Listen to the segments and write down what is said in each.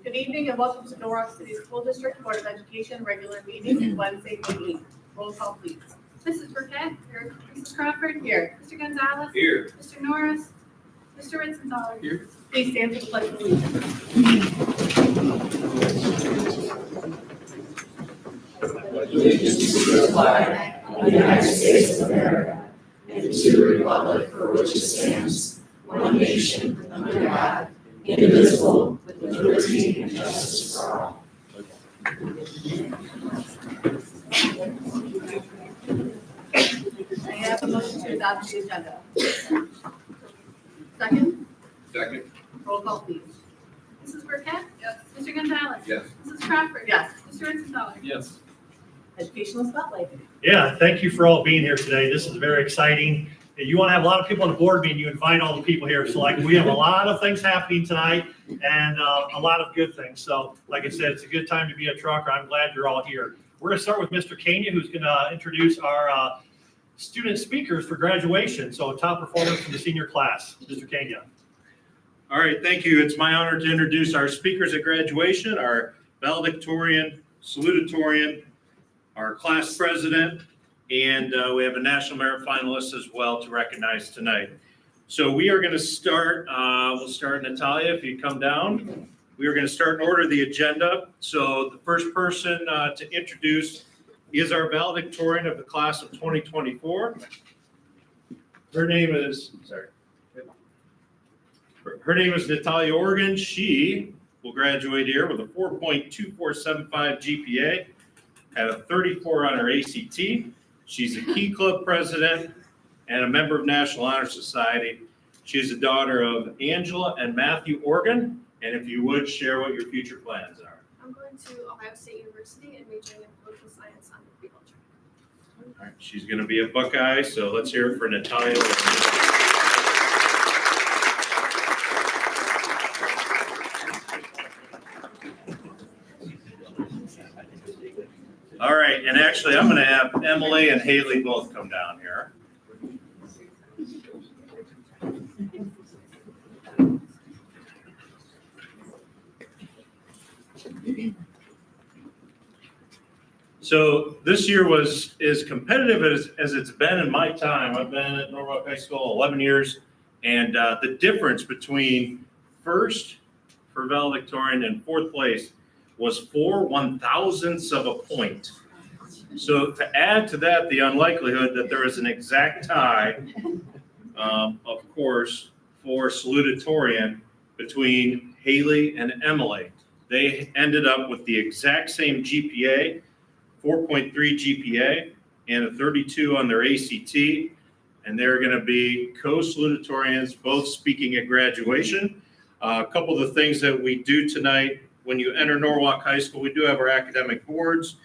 Good evening and welcome to Norwalk City School District Board of Education regular meeting Wednesday, May 8th. Roll call, please. Mrs. Burkett. Here. Mrs. Crawford. Here. Mr. Gonzalez. Here. Mr. Norris. Mr. Ritzenthaler. Here. Please stand for the pledge of allegiance. Allegiance to the flag of the United States of America and to the republic for which it stands, one nation, under God, indivisible, with liberty and justice for all. I have a motion to adopt the agenda. Second, Second. roll call, please. Mrs. Burkett. Yes. Mr. Gonzalez. Yes. Mrs. Crawford. Yes. Mr. Ritzenthaler. Yes. Educational spotlight. Yeah, thank you for all being here today. This is very exciting. You want to have a lot of people on the board meeting, you invite all the people here. So like we have a lot of things happening tonight and a lot of good things. So like I said, it's a good time to be a trucker. I'm glad you're all here. We're going to start with Mr. Kania, who's going to introduce our student speakers for graduation. So top performers from the senior class, Mr. Kania. All right, thank you. It's my honor to introduce our speakers at graduation, our valedictorian, salutatorian, our class president, and we have a National Merit finalist as well to recognize tonight. So we are going to start, we'll start Natalia, if you come down. We are going to start in order of the agenda. So the first person to introduce is our valedictorian of the class of 2024. Her name is Natalia Organ. She will graduate here with a 4.2475 GPA, had a 34 on her ACT. She's a Key Club president and a member of National Honor Society. She's the daughter of Angela and Matthew Organ. And if you would, share what your future plans are. I'm going to Ohio State University and majoring in political science on agriculture. All right, she's going to be a Buckeye, so let's hear it for Natalia. All right, and actually, I'm going to have Emily and Haley both come down here. So this year was as competitive as it's been in my time. I've been at Norwalk High School 11 years, and the difference between first for valedictorian and fourth place was 4 1,000ths of a point. So to add to that, the unlikelihood that there is an exact tie, of course, for salutatorian between Haley and Emily. They ended up with the exact same GPA, 4.3 GPA, and a 32 on their ACT, and they're going to be co-salutatorians, both speaking at graduation. A couple of the things that we do tonight, when you enter Norwalk High School, we do have our academic boards.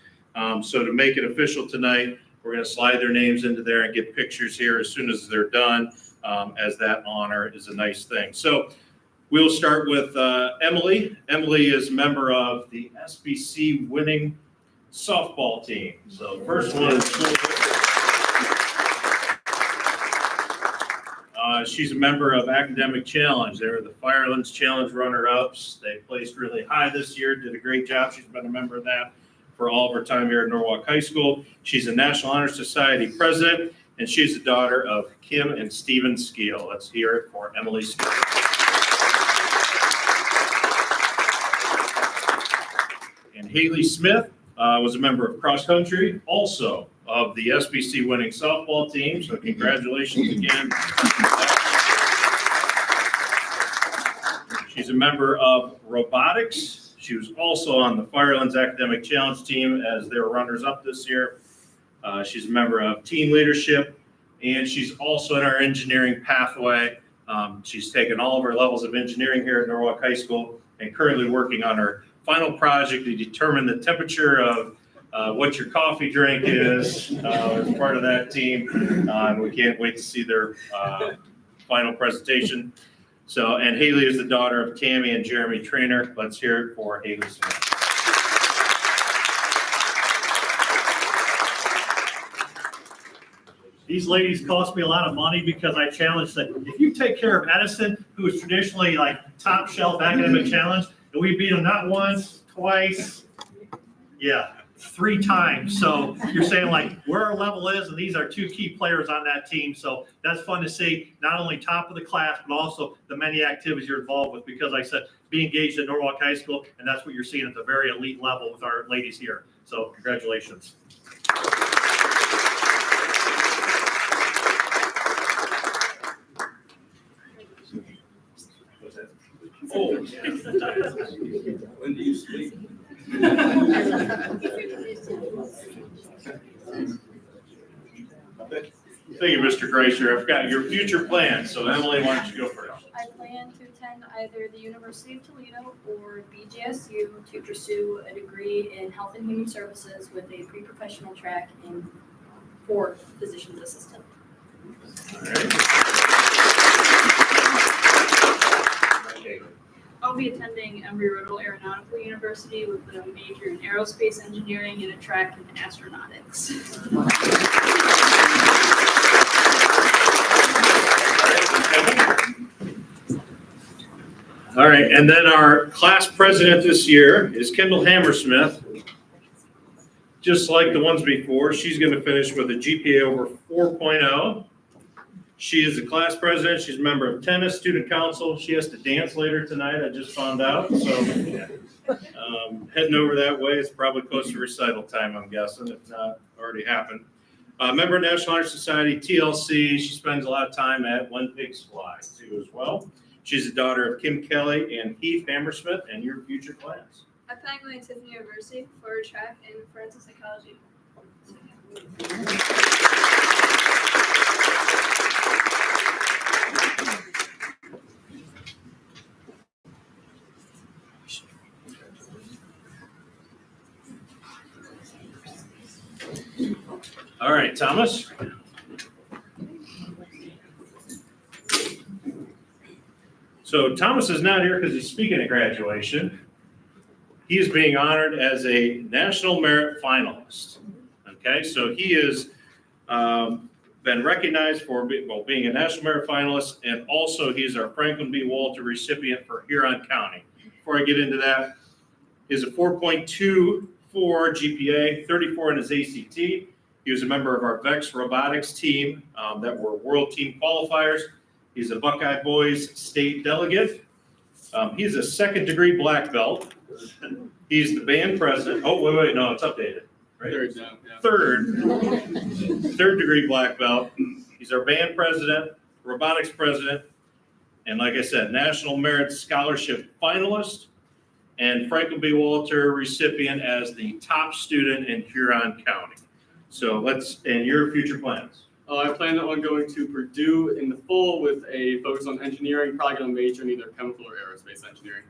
So to make it official tonight, we're going to slide their names into there and get pictures here as soon as they're done, as that honor is a nice thing. So we'll start with Emily. Emily is a member of the SBC winning softball team. So first one is she's a member of Academic Challenge. They were the Firelands Challenge runner-ups. They placed really high this year, did a great job. She's been a member of that for all of her time here at Norwalk High School. She's a National Honor Society president, and she's the daughter of Kim and Stephen Skeel. Let's hear it for Emily Skeel. And Haley Smith was a member of cross country, also of the SBC winning softball team. So congratulations again. She's a member of robotics. She was also on the Firelands Academic Challenge team as their runners-up this year. She's a member of teen leadership, and she's also in our engineering pathway. She's taken all of her levels of engineering here at Norwalk High School and currently working on her final project to determine the temperature of what your coffee drink is as part of that team. We can't wait to see their final presentation. So, and Haley is the daughter of Tammy and Jeremy Trainer. Let's hear it for Haley Smith. These ladies cost me a lot of money because I challenged that if you take care of Edison, who is traditionally like top shelf academic challenge, And we beat them not once, twice, yeah, 3 times. So you're saying like where our level is, and these are 2 key players on that team. So that's fun to see, not only top of the class, but also the many activities you're involved with. Because like I said, be engaged at Norwalk High School, and that's what you're seeing at the very elite level with our ladies here. So congratulations. Oh. When do you sleep? Thank you, Mr. Gracer. I've got your future plans, so Emily, why don't you go first? I plan to attend either the University of Toledo or BGSU to pursue a degree in Health and Human Services with a pre-professional track in for physician's assistant. All right. I'll be attending Embry-Riddle Aeronautical University with a major in aerospace engineering and a track in astronautics. All right, and then our class president this year is Kendall Hammersmith. Just like the ones before, she's going to finish with a GPA over 4.0. She is the class president. She's a member of tennis, student council. She has to dance later tonight, I just found out. So heading over that way, it's probably close to recital time, I'm guessing, if not already happened. Member of National Honor Society, TLC. She spends a lot of time at When Pigs Fly, too, as well. She's the daughter of Kim Kelly and Heath Hammersmith, and your future plans. I plan on going to Tiffany University for a track in forensic psychology. All right, Thomas. So Thomas is not here because he's speaking at graduation. He is being honored as a National Merit Finalist. Okay, so he has been recognized for being a National Merit Finalist, and also he's our Franklin B. Walter recipient for Huron County. Before I get into that, he has a 4.24 GPA, 34 in his ACT. He was a member of our VEX robotics team that were world team qualifiers. He's a Buckeye Boys state delegate. He's a 2nd degree black belt. He's the band president. Oh, wait, no, it's updated. Right? Third now, yeah. Third degree black belt. He's our band president, robotics president, and like I said, National Merit Scholarship finalist, and Franklin B. Walter recipient as the top student in Huron County. So and your future plans. I plan on going to Purdue in the fall with a focus on engineering, probably going to major in either chemical or aerospace engineering.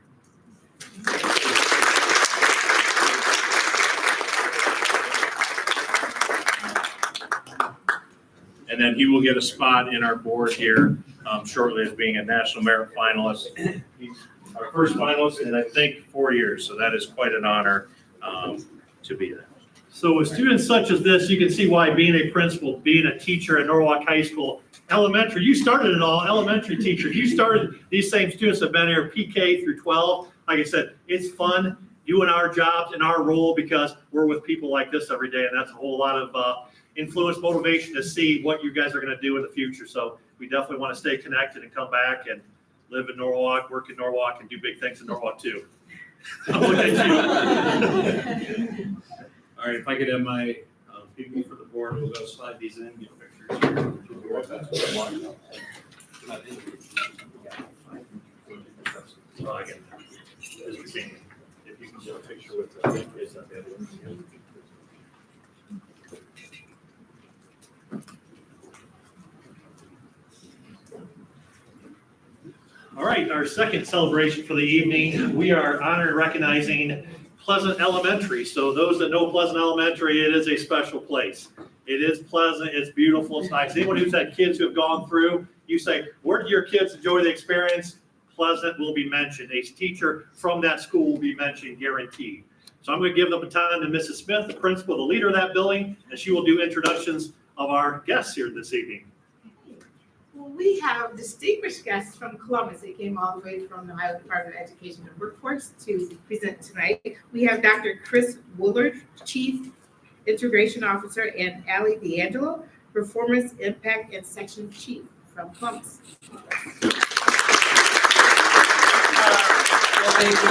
And then he will get a spot in our board here shortly as being a National Merit Finalist. He's our first finalist in, I think, 4 years. So that is quite an honor to be there. So with students such as this, you can see why being a principal, being a teacher at Norwalk High School, elementary, you started it all, elementary teachers, you started, these same students have been here PK through 12. Like I said, it's fun doing our jobs and our role because we're with people like this every day. And that's a whole lot of influence, motivation to see what you guys are going to do in the future. So we definitely want to stay connected and come back and live in Norwalk, work in Norwalk, and do big things in Norwalk too. I'm looking at you. All right, if I could have my people for the board, we'll go slide these in, get pictures here. Well, I can, as we see, if you can get a picture with the, is that the other one? All right, our second celebration for the evening, we are honored recognizing Pleasant Elementary. So those that know Pleasant Elementary, it is a special place. It is pleasant, it's beautiful, it's nice. Anyone who's had kids who have gone through, you say, where did your kids enjoy the experience? Pleasant will be mentioned. A teacher from that school will be mentioned, guaranteed. So I'm going to give the baton to Mrs. Smith, the principal, the leader of that building, and she will do introductions of our guests here this evening. Well, we have distinguished guests from Columbus. They came all the way from the Ohio Department of Education and Workforce to present tonight. We have Dr. Chris Woolard, Chief Integration Officer, and Allie D'Angelo, Performance Impact and Section Chief from Columbus. Well, thank you.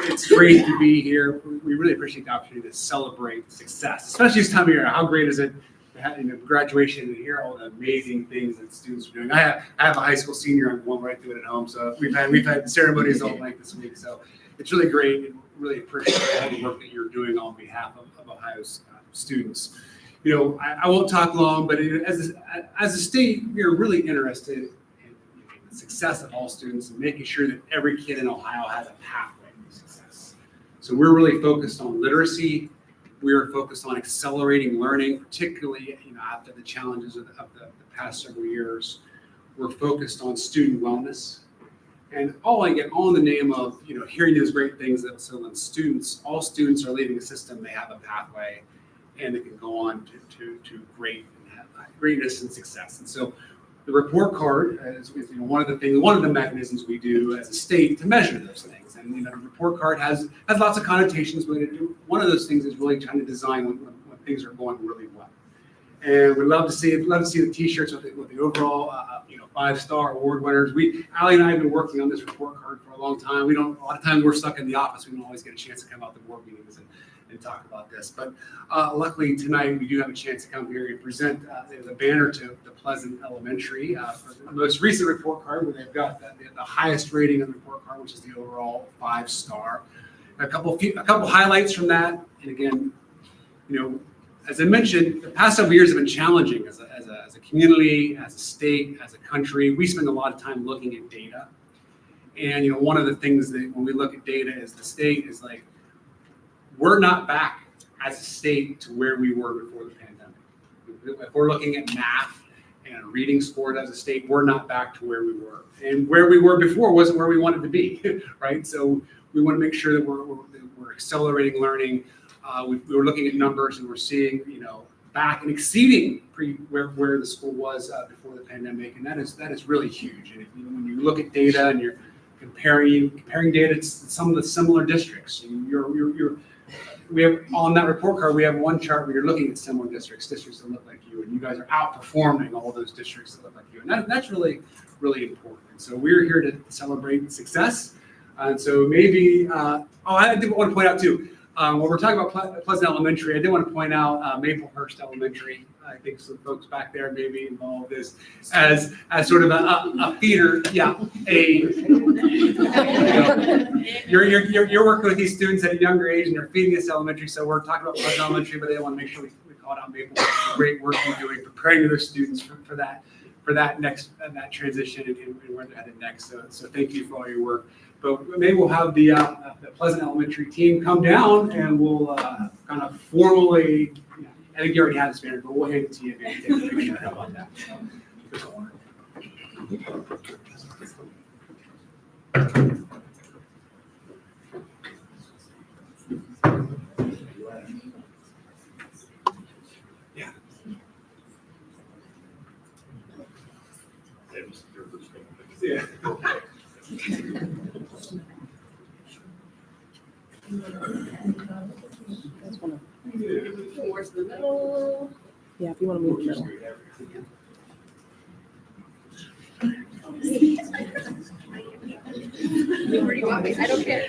It's great to be here. We really appreciate the opportunity to celebrate success, especially this time of year. How great is it to have, graduation and hear all the amazing things that students are doing. I have a high school senior. I'm one right through it at home. So we've had ceremonies all night this week. So it's really great and really appreciate all the work that you're doing on behalf of Ohio's students. You know, I won't talk long, but as a state, we are really interested in the success of all students and making sure that every kid in Ohio has a pathway to success. So we're really focused on literacy. We are focused on accelerating learning, particularly after the challenges of the past several years. We're focused on student wellness. And all in the name of hearing those great things that so when all students are leaving the system, they have a pathway and they can go on to greatness and success. And so the report card is one of the mechanisms we do as a state to measure those things. And the report card has lots of connotations, but one of those things is really trying to design when things are going really well. And we'd love to see the T-shirts with the overall 5-star award winners. Allie and I have been working on this report card for a long time. A lot of times we're stuck in the office. We don't always get a chance to come out to board meetings and talk about this. But luckily tonight we do have a chance to come here and present the banner to Pleasant Elementary for the most recent report card, where they've got the highest rating on the report card, which is the overall 5-star. A couple highlights from that. And again, as I mentioned, the past several years have been challenging as a community, as a state, as a country. We spend a lot of time looking at data. And one of the things that when we look at data is the state is like, we're not back as a state to where we were before the pandemic. If we're looking at math and reading scores as a state, we're not back to where we were. And where we were before wasn't where we wanted to be, right? So we want to make sure that we're accelerating learning. We were looking at numbers and we're seeing, back and exceeding where the school was before the pandemic, and that is really huge. And when you look at data and you're comparing data to some of the similar districts, we have on that report card, we have one chart where you're looking at similar districts that look like you, and you guys are outperforming all those districts that look like you, and that's really, really important. So we're here to celebrate success, and so maybe I did want to point out too. When we're talking about Pleasant Elementary, I did want to point out Maplehurst Elementary. I think some folks back there may be involved as sort of a feeder. Yeah, you're working with these students at a younger age and they're feeding this elementary. So we're talking about Pleasant Elementary, but I want to make sure we call it out Maplehurst. Great work you're doing, preparing their students for that next transition and where they're headed next. So thank you for all your work. But maybe we'll have the Pleasant Elementary team come down and we'll kind of formally, I think you already have this banner, but we'll hand it to you and take a picture. How about that? Yeah. Yeah. Towards the middle. Yeah, if you want to move the middle. Where do you want me? I don't care.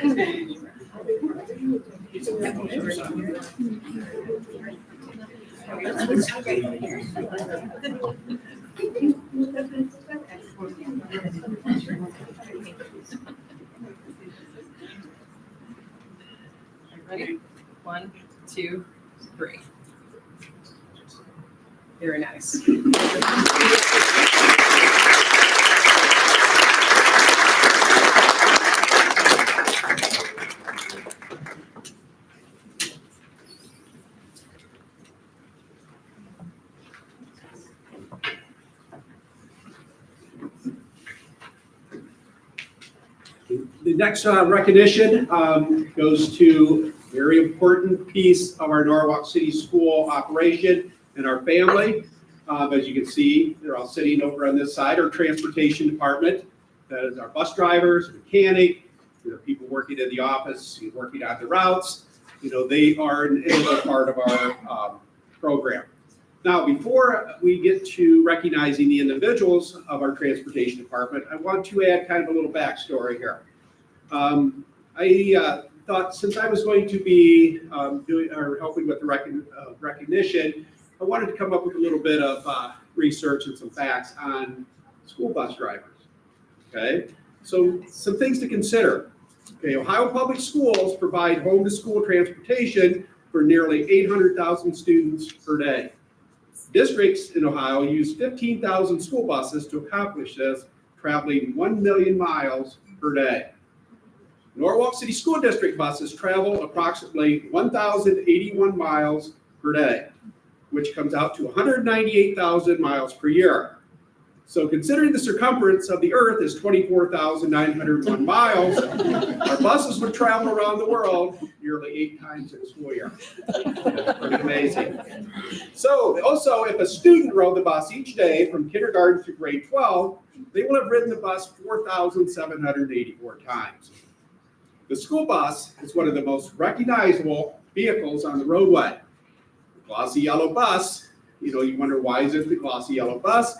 Ready? 1, 2, 3. Very nice. The next recognition goes to a very important piece of our Norwalk City School operation and our family. As you can see, they're all sitting over on this side, our transportation department. That is our bus drivers, mechanic, people working in the office, working on the routes. They are an integral part of our program. Now, before we get to recognizing the individuals of our transportation department, I want to add kind of a little backstory here. I thought since I was going to be helping with the recognition, I wanted to come up with a little bit of research and some facts on school bus drivers. Okay, so some things to consider. Okay, Ohio Public Schools provide home-to-school transportation for nearly 800,000 students per day. Districts in Ohio use 15,000 school buses to accomplish this, traveling 1 million miles per day. Norwalk City School District buses travel approximately 1,081 miles per day, which comes out to 198,000 miles per year. So considering the circumference of the earth is 24,901 miles, our buses would travel around the world nearly 8 times in a school year. That's pretty amazing. So also, if a student rode the bus each day from kindergarten through grade 12, they will have ridden the bus 4,784 times. The school bus is one of the most recognizable vehicles on the roadway. The glossy yellow bus, you wonder why is it the glossy yellow bus?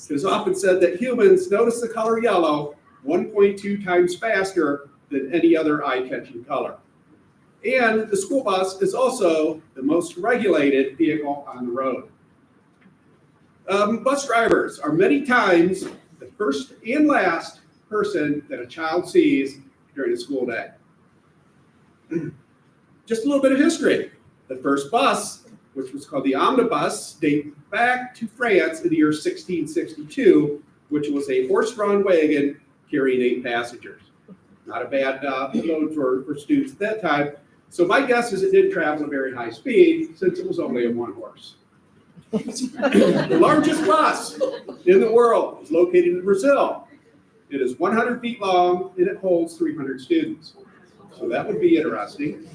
It is often said that humans notice the color yellow 1.2 times faster than any other eye-catching color. And the school bus is also the most regulated vehicle on the road. Bus drivers are many times the first and last person that a child sees during a school day. Just a little bit of history. The first bus, which was called the omnibus, dates back to France in the year 1662, which was a horse-drawn wagon carrying 8 passengers. Not a bad load for students at that time. So my guess is it didn't travel at a very high speed since it was only a 1 horse. The largest bus in the world is located in Brazil. It is 100 feet long and it holds 300 students. So that would be interesting.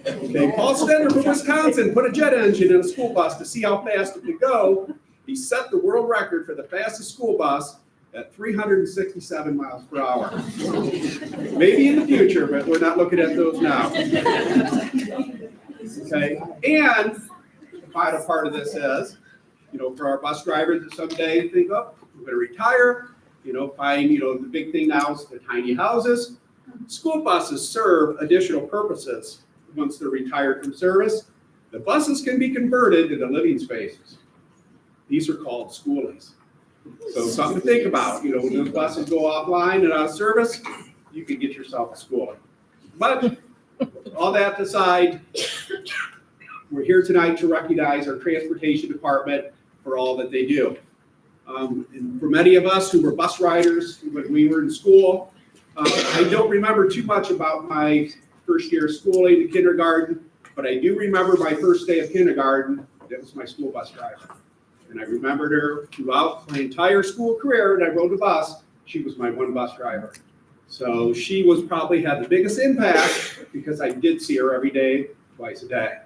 Okay, Paul Stender from Wisconsin put a jet engine in a school bus to see how fast it could go. He set the world record for the fastest school bus at 367 miles per hour. Maybe in the future, but we're not looking at those now. Okay, and the final part of this is, for our bus drivers that someday think, oh, we're going to retire, the big thing now is the tiny houses. School buses serve additional purposes once they're retired from service. The buses can be converted into living spaces. These are called schoolies. So something to think about. When those buses go offline and out of service, you can get yourself a schoolie. But all that aside, we're here tonight to recognize our transportation department for all that they do. And for many of us who were bus riders when we were in school, I don't remember too much about my first year of schooling in kindergarten, but I do remember my first day of kindergarten. That was my school bus driver. And I remembered her throughout my entire school career, and I rode the bus. She was my one bus driver. So she probably had the biggest impact because I did see her every day, twice a day.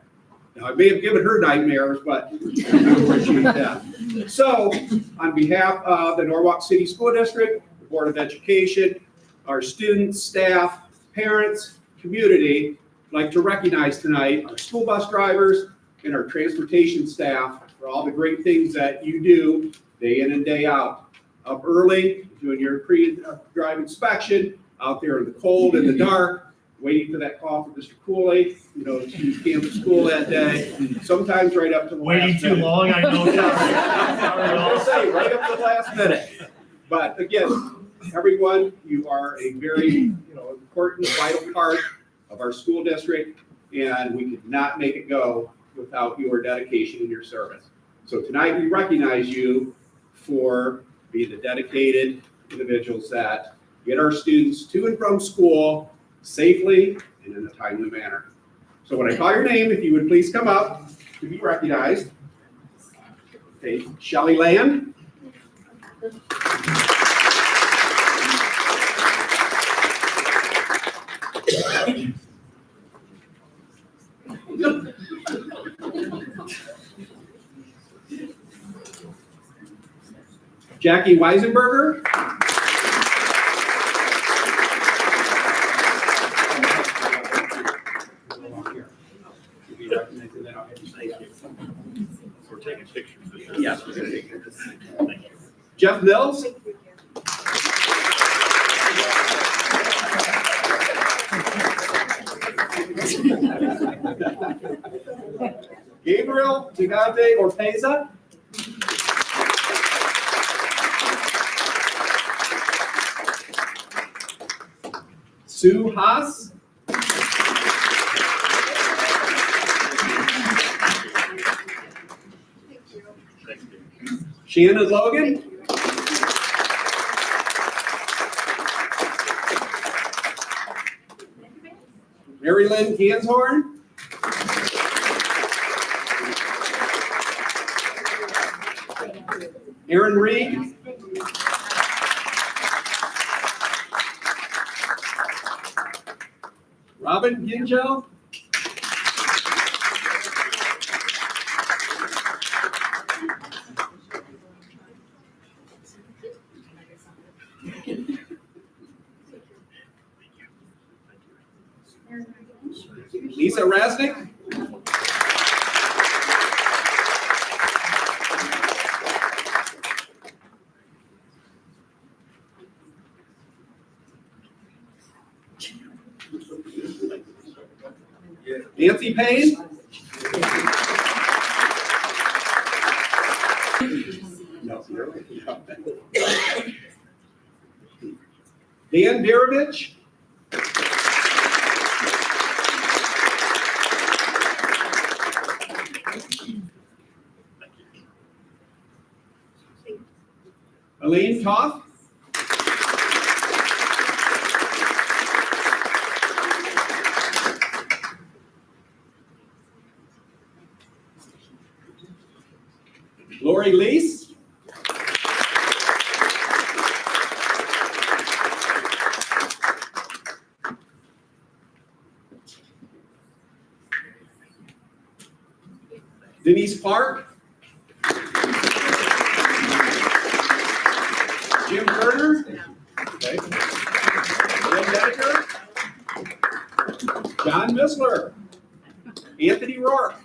Now, I may have given her nightmares, but I appreciate that. So on behalf of the Norwalk City School District, the Board of Education, our students, staff, parents, community, I'd like to recognize tonight our school bus drivers and our transportation staff for all the great things that you do day in and day out. Up early, doing your pre-drive inspection, out there in the cold and the dark, waiting for that call from Mr. Cooley, to cancel school that day. Sometimes right up to the Waiting last too minute. long, I know. I'll say right up to the last minute. But again, everyone, you are a very important, vital part of our school district, and we could not make it go without your dedication and your service. So tonight we recognize you for being the dedicated individuals that get our students to and from school safely and in a timely manner. So when I call your name, if you would please come up to be recognized. Okay, Shelley Land. Jackie Weisenberger. We're taking pictures. Yes, we're gonna take pictures. Jeff Mills. Gabriel Gigante Orteza. Sue Haas. Shannon Logan. Mary Lynn Ganshorn. Aaron Reed. Robin Gingell. Lisa Rasnick. Nancy Payne. Dan Darovich. Elaine Toth. Lori Lease. Denise Clark. Jim Turner. Okay. Jim Dedeker. John Missler. Anthony Rourke.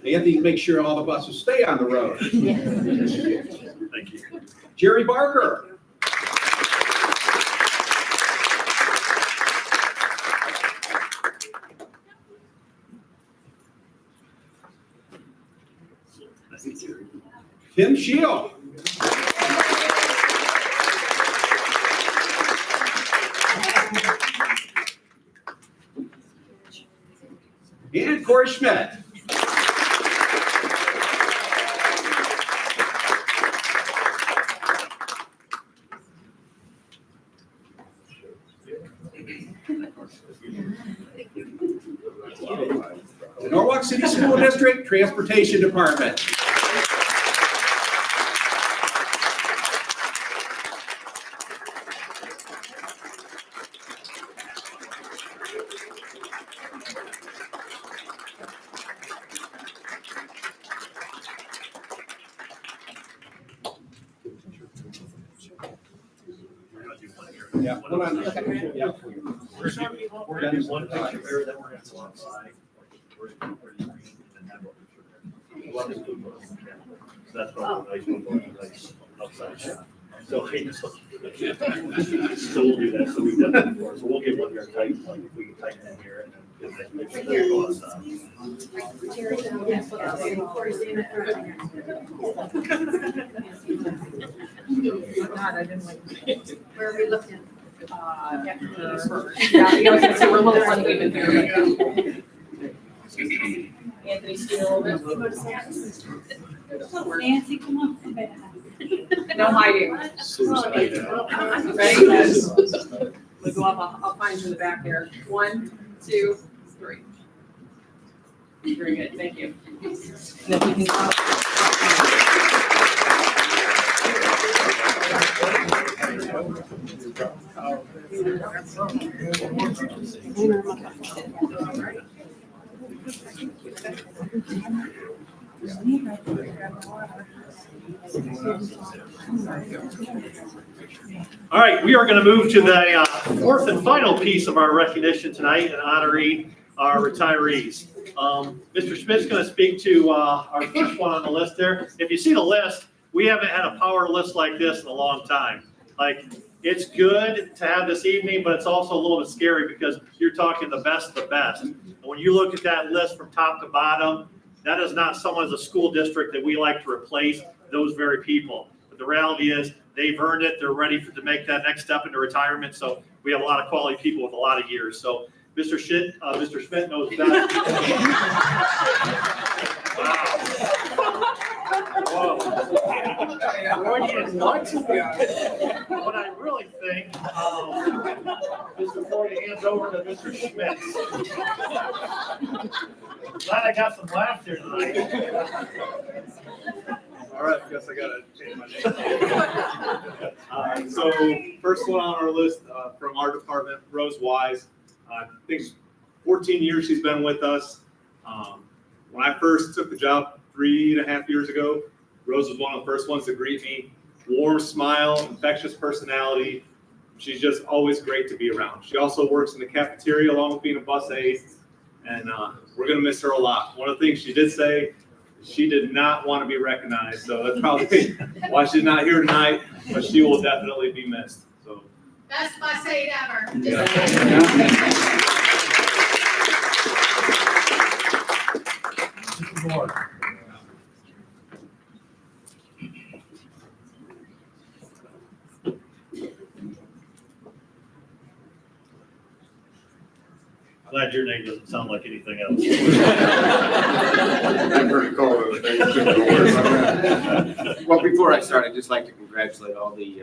Anthony, make sure all the buses stay on the road. Thank you. Jerry Barker. Tim Shield. And Corey Schmidt. The Norwalk City School District Transportation Department. Yeah, hold on. Yeah. We're gonna do one picture there that we're gonna go outside. So that's probably nice, nice outside shot. So, hey, so we'll do that, so we've done that before, so we'll get one here tight, like if we can tighten in here and then get that picture there, go outside. Where are we looking? Yeah, you know, so we're a little uneven here. Anthony Steele. Nancy, come on. No hiding. Ready? We'll go up, I'll find you in the back here. 1, 2, 3. Very good, thank you. And then we can All right, we are going to move to the fourth and final piece of our recognition tonight and honoring our retirees. Mr. Schmidt's going to speak to our first one on the list there. If you see the list, we haven't had a power list like this in a long time. Like, it's good to have this evening, but it's also a little bit scary because you're talking the best of the best. And when you look at that list from top to bottom, that is not someone as a school district that we like to replace those very people. But the reality is they've earned it. They're ready to make that next step into retirement. So we have a lot of quality people with a lot of years. So Mr. Schmidt knows best. Wow. What I really think is before he hands over to Mr. Schmidt. Glad I got some laughter tonight. All right, I guess I gotta change my name. So first one on our list from our department, Rose Wise. I think 14 years she's been with us. When I first took the job 3.5 years ago, Rose was one of the first ones to greet me. Warm smile, infectious personality. She's just always great to be around. She also works in the cafeteria along with being a bus aide, and we're gonna miss her a lot. One of the things she did say, she did not want to be recognized, so that's probably why she's not here tonight, but she will definitely be missed. So. Best bus aide ever. Glad your name doesn't sound like anything else. I'm pretty cold. Well, before I start, I'd just like to congratulate all the,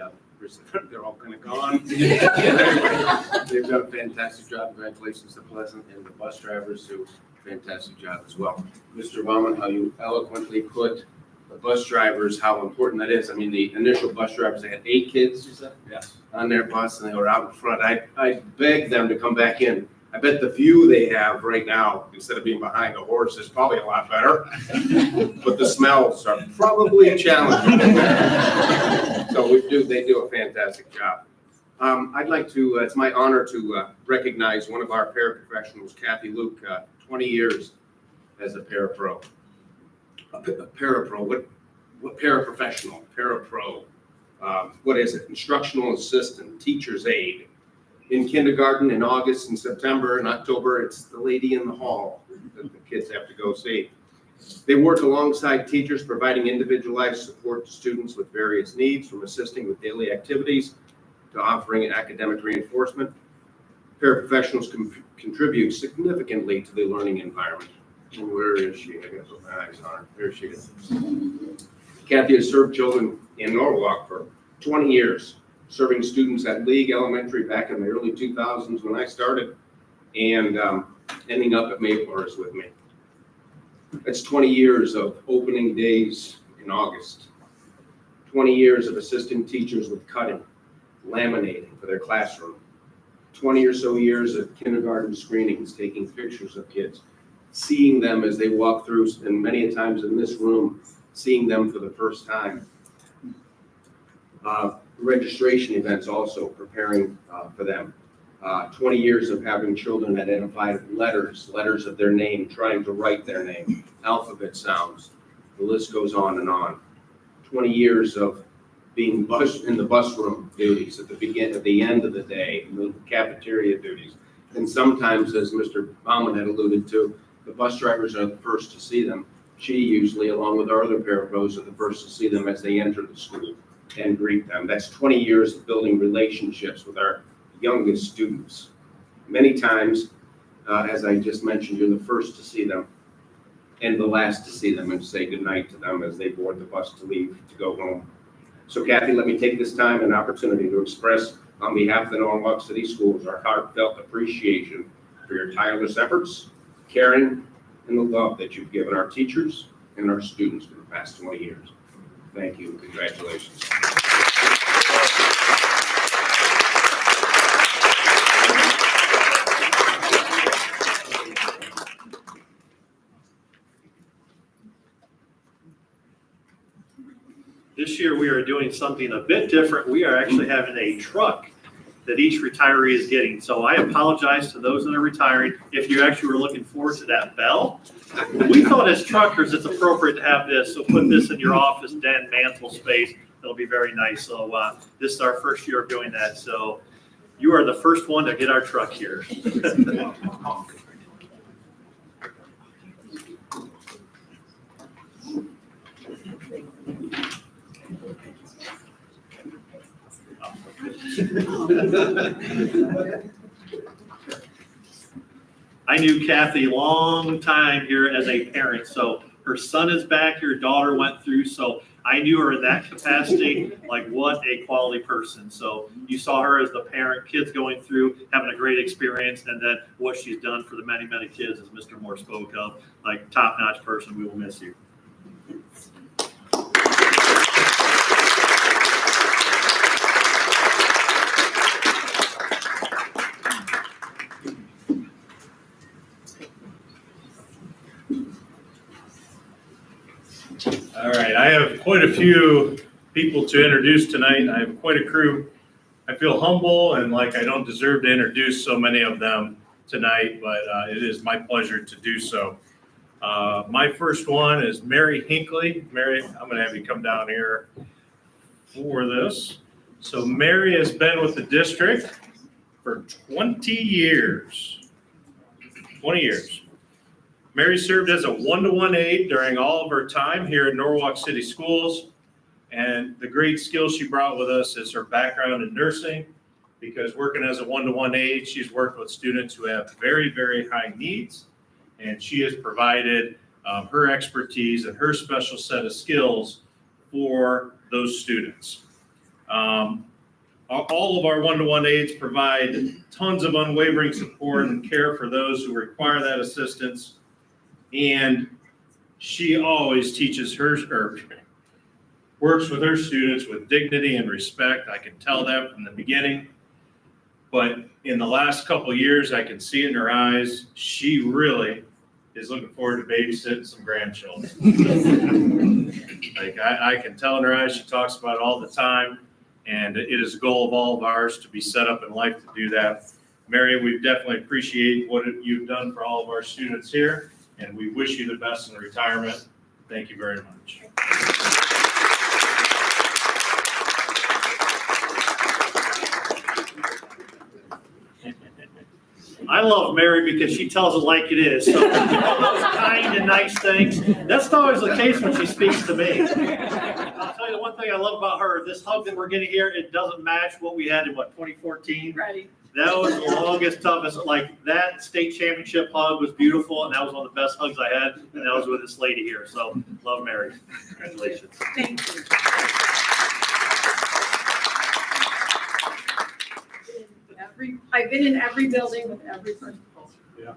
they're all kind of gone. They've done a fantastic job. Congratulations to Pleasant and the bus drivers who fantastic job as well. Mr. Baumann, how you eloquently put the bus drivers, how important that is. I mean, the initial bus drivers, they had 8 kids, you said? Yes. On their bus, and they were out in front. I begged them to come back in. I bet the view they have right now, instead of being behind a horse, is probably a lot better. But the smells are probably challenging. So they do a fantastic job. I'd like to, it's my honor to recognize one of our paraprofessionals, Kathy Luke, 20 years as a parapro. A parapro, what paraprofessional? Parapro. What is it? Instructional assistant, teacher's aide. In kindergarten, in August, in September, and October, it's the lady in the hall that the kids have to go see. They work alongside teachers, providing individualized support to students with various needs, from assisting with daily activities to offering academic reinforcement. Paraprofessionals contribute significantly to the learning environment. And where is she? I gotta put my eyes on her. There she is. Kathy has served children in Norwalk for 20 years. Serving students at League Elementary back in the early 2000s when I started, and ending up at Maplehurst with me. That's 20 years of opening days in August. 20 years of assisting teachers with cutting, laminating for their classroom. 20 or so years of kindergarten screenings, taking pictures of kids, seeing them as they walk through, and many times in this room, seeing them for the first time. Registration events also, preparing for them. 20 years of having children identify letters of their name, trying to write their name, alphabet sounds. The list goes on and on. 20 years of being in the bus room duties at the end of the day, the cafeteria duties. And sometimes, as Mr. Baumann had alluded to, the bus drivers are the first to see them. She usually, along with our other parapros, are the first to see them as they enter the school and greet them. That's 20 years of building relationships with our youngest students. Many times, as I just mentioned, you're the first to see them and the last to see them and say goodnight to them as they board the bus to leave to go home. So Kathy, let me take this time and opportunity to express on behalf of the Norwalk City Schools our heartfelt appreciation for your tireless efforts, caring, and the love that you've given our teachers and our students for the past 20 years. Thank you. Congratulations. doing something a bit different. We are actually having a truck that each retiree is getting. So I apologize to those that are retiring if you actually were looking forward to that bell. We thought as truckers, it's appropriate to have this, so put this in your office, den, mantle space. It'll be very nice. So this is our first year of doing that. So you are the first one to get our truck here. I knew Kathy a long time here as a parent, so her son is back, her daughter went through, so I knew her in that capacity, like what a quality person. So you saw her as the parent, kids going through, having a great experience, and then what she's done for the many, many kids, as Mr. Moore spoke of, like top-notch person, we will miss you. All right, I have quite a few people to introduce tonight. I have quite a crew. I feel humble and like I don't deserve to introduce so many of them tonight, but it is my pleasure to do so. My first one is Mary Hinckley. Mary, I'm gonna have you come down here for this. So Mary has been with the district for 20 years. 20 years. Mary served as a one-to-one aide during all of her time here at Norwalk City Schools. And the great skill she brought with us is her background in nursing, because working as a one-to-one aide, she's worked with students who have very, very high needs. And she has provided her expertise and her special set of skills for those students. All of our one-to-one aides provide tons of unwavering support and care for those who require that assistance. And she always teaches works with her students with dignity and respect. I can tell that from the beginning. But in the last couple of years, I can see in her eyes, she really is looking forward to babysitting some grandchildren. Like I can tell in her eyes, she talks about it all the time. And it is a goal of all of ours to be set up in life to do that. Mary, we definitely appreciate what you've done for all of our students here. And we wish you the best in retirement. Thank you very much. I love Mary because she tells it like it is. So all those kind and nice things, that's not always the case when she speaks to me. I'll tell you the one thing I love about her, this hug that we're getting here, it doesn't match what we had in 2014? Right. That was the longest, toughest, like that state championship hug was beautiful, and that was one of the best hugs I had, and that was with this lady here. So love Mary. Congratulations. Thank you. I've been in every building with every principal. Yeah.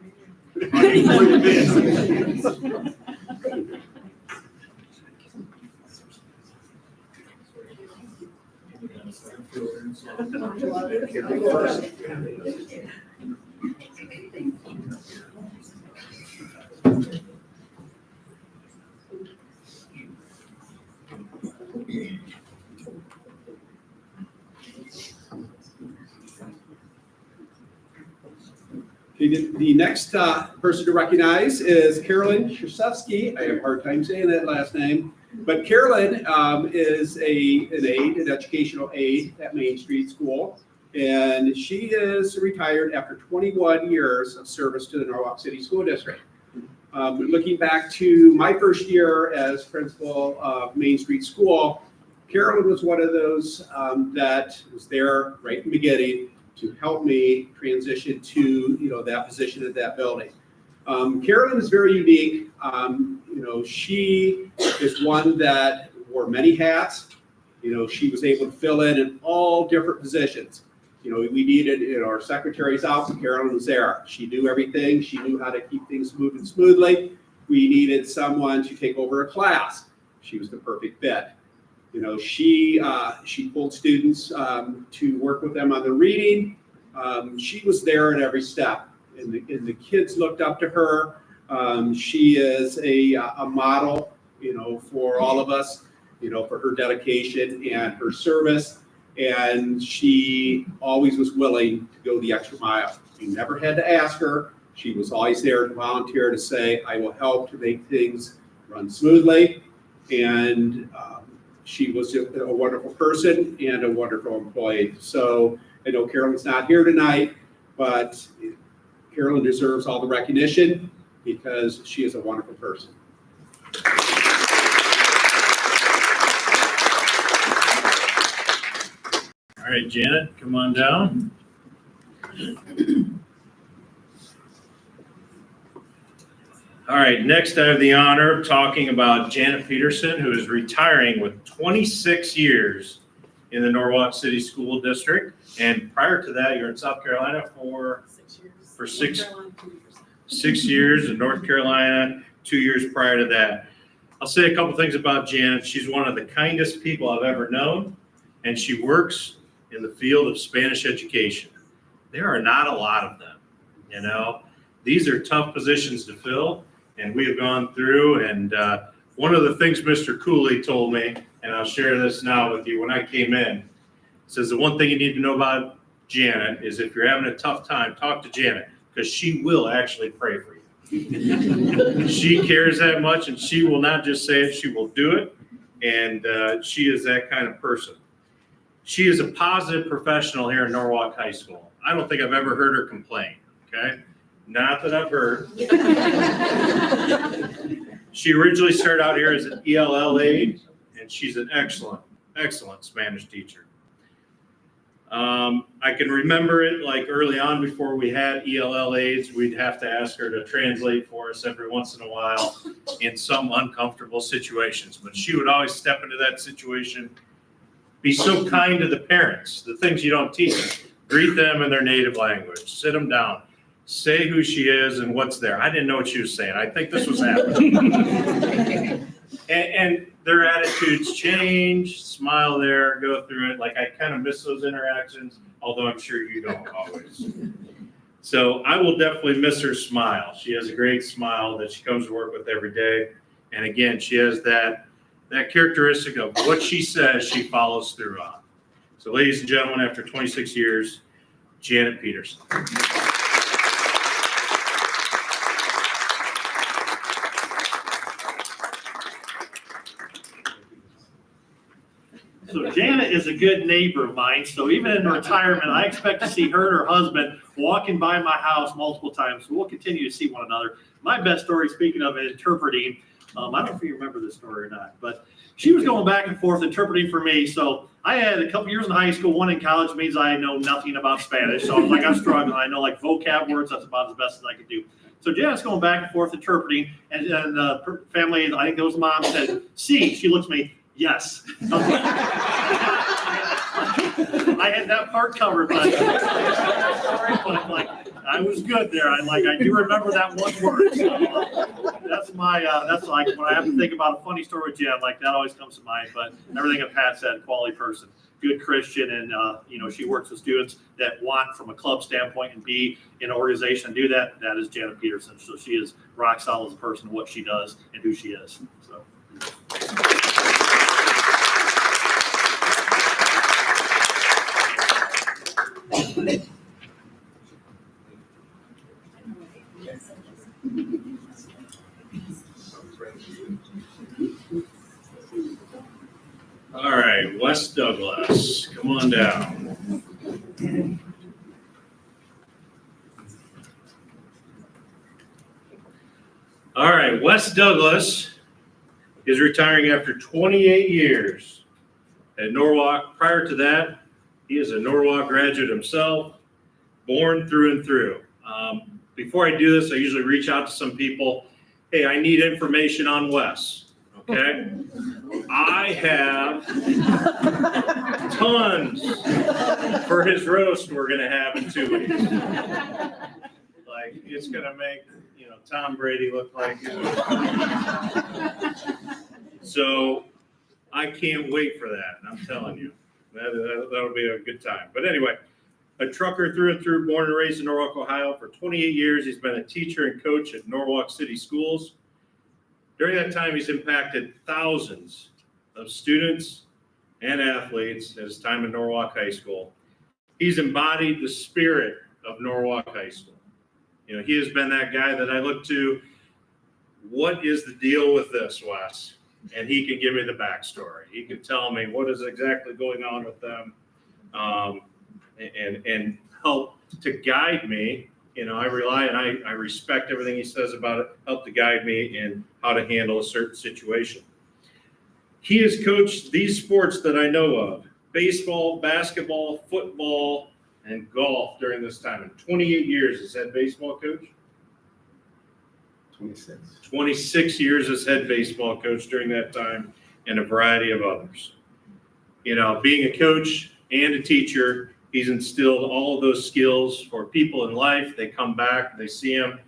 The next person to recognize is Carolyn Krzyzewski. I have a hard time saying that last name. But Carolyn is an educational aide at Main Street School. And she is retired after 21 years of service to the Norwalk City School District. Looking back to my first year as principal of Main Street School, Carolyn was one of those that was there right from the beginning to help me transition to that position at that building. Carolyn is very unique. She is one that wore many hats. She was able to fill in all different positions. We needed our secretaries out, and Carolyn was there. She knew everything. She knew how to keep things moving smoothly. We needed someone to take over a class. She was the perfect fit. She pulled students to work with them on the reading. She was there at every step, and the kids looked up to her. She is a model, for all of us. for her dedication and her service. And she always was willing to go the extra mile. You never had to ask her. She was always there to volunteer to say, I will help to make things run smoothly. And she was a wonderful person and a wonderful employee. So I know Carolyn's not here tonight, but Carolyn deserves all the recognition because she is a wonderful person. All right, Janet, come on down. All right, next I have the honor of talking about Janet Peterson, who is retiring with 26 years in the Norwalk City School District. And prior to that, you're in South Carolina for 6 years in North Carolina, 2 years prior to that. I'll say a couple things about Janet. She's one of the kindest people I've ever known, and she works in the field of Spanish education. There are not a lot of them, These are tough positions to fill, and we have gone through, and one of the things Mr. Cooley told me, and I'll share this now with you, when I came in, says the one thing you need to know about Janet is if you're having a tough time, talk to Janet, because she will actually pray for you. She cares that much, and she will not just say it, she will do it, and she is that kind of person. She is a positive professional here in Norwalk High School. I don't think I've ever heard her complain, okay? Not that I've heard. She originally started out here as an ELL aide, and she's an excellent, excellent Spanish teacher. I can remember it like early on before we had ELL aides, we'd have to ask her to translate for us every once in a while in some uncomfortable situations. But she would always step into that situation, be so kind to the parents, the things you don't teach. Greet them in their native language, sit them down, say who she is and what's there. I didn't know what she was saying. I think this was happening. and their attitudes change, smile there, go through it. Like I kind of miss those interactions, although I'm sure you don't always. So I will definitely miss her smile. She has a great smile that she comes to work with every day. And again, she has that characteristic of what she says, she follows through on. So ladies and gentlemen, after 26 years, Janet Peterson. So Janet is a good neighbor of mine, so even in retirement, I expect to see her and her husband walking by my house multiple times. So we'll continue to see one another. My best story, speaking of interpreting, I don't know if you remember this story or not, but she was going back and forth interpreting for me. So I had a couple years in high school, one in college means I know nothing about Spanish. So I was like, I'm struggling. I know like vocab words, that's about as best as I could do. So Janet's going back and forth interpreting, and the family, I think it was mom, said, "See," she looks at me, "Yes." I had that part covered, but I was good there. I do remember that one word. So that's like when I have to think about a funny story with Jen, like that always comes to mind. But everything that Pat said, quality person, good Christian, and she works with students that want, from a club standpoint, and be in an organization and do that. That is Janet Peterson. So she is rock solid as a person, what she does and who she is. So. All right, Wes Douglas, come on down. All right, Wes Douglas is retiring after 28 years at Norwalk. Prior to that, he is a Norwalk graduate himself, born through and through. Before I do this, I usually reach out to some people. Hey, I need information on Wes. Okay, I have tons for his roast we're gonna have in 2 weeks. Like it's gonna make Tom Brady look like. So I can't wait for that. And I'm telling you, that'll be a good time. But anyway, a trucker through and through, born and raised in Norwalk, Ohio. For 28 years, he's been a teacher and coach at Norwalk City Schools. During that time, he's impacted thousands of students and athletes at his time in Norwalk High School. He's embodied the spirit of Norwalk High School. You know, he has been that guy that I look to. What is the deal with this, Wes? And he can give me the backstory. He can tell me what is exactly going on with them, and help to guide me. You know, I rely and I respect everything he says about it, help to guide me in how to handle a certain situation. He has coached these sports that I know of: baseball, basketball, football, and golf during this time. In 28 years as head baseball coach. 26 years as head baseball coach during that time, and a variety of others. You know, being a coach and a teacher, he's instilled all of those skills for people in life. They come back, they see him.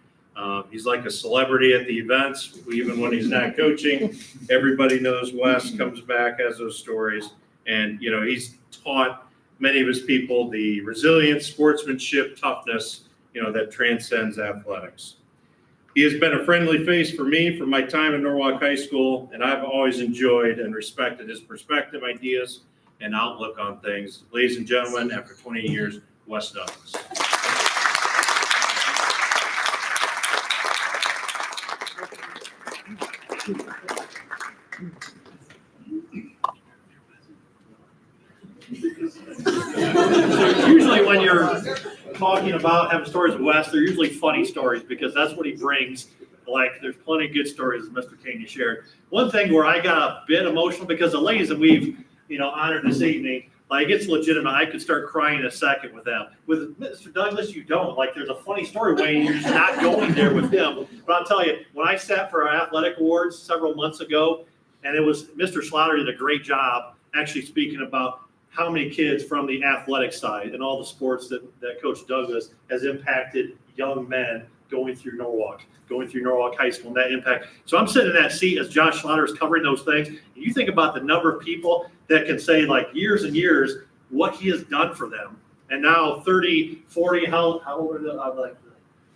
He's like a celebrity at the events, even when he's not coaching. Everybody knows Wes, comes back, has those stories. And, you know, he's taught many of his people the resilience, sportsmanship, toughness, you know, that transcends athletics. He has been a friendly face for me from my time in Norwalk High School, and I've always enjoyed and respected his perspective, ideas, and outlook on things. Ladies and gentlemen, after 20 years, Wes Douglas. So usually when you're talking about having stories with Wes, they're usually funny stories because that's what he brings. Like, there's plenty of good stories, as Mr. Caney shared. One thing where I got a bit emotional because the ladies that we've, you know, honored this evening, like, it's legitimate. I could start crying in a second with them. With Mr. Douglas, you don't. Like, there's a funny story, Wayne. You're just not going there with him. But I'll tell you, when I sat for our athletic awards several months ago, and it was Mr. Slaughter did a great job actually speaking about how many kids from the athletic side and all the sports that Coach Douglas has impacted young men going through Norwalk High School, and that impact. So I'm sitting in that seat as Josh Slaughter is covering those things. And you think about the number of people that can say, like, years and years, what he has done for them. And now 30, 40, how old are they? I'm like,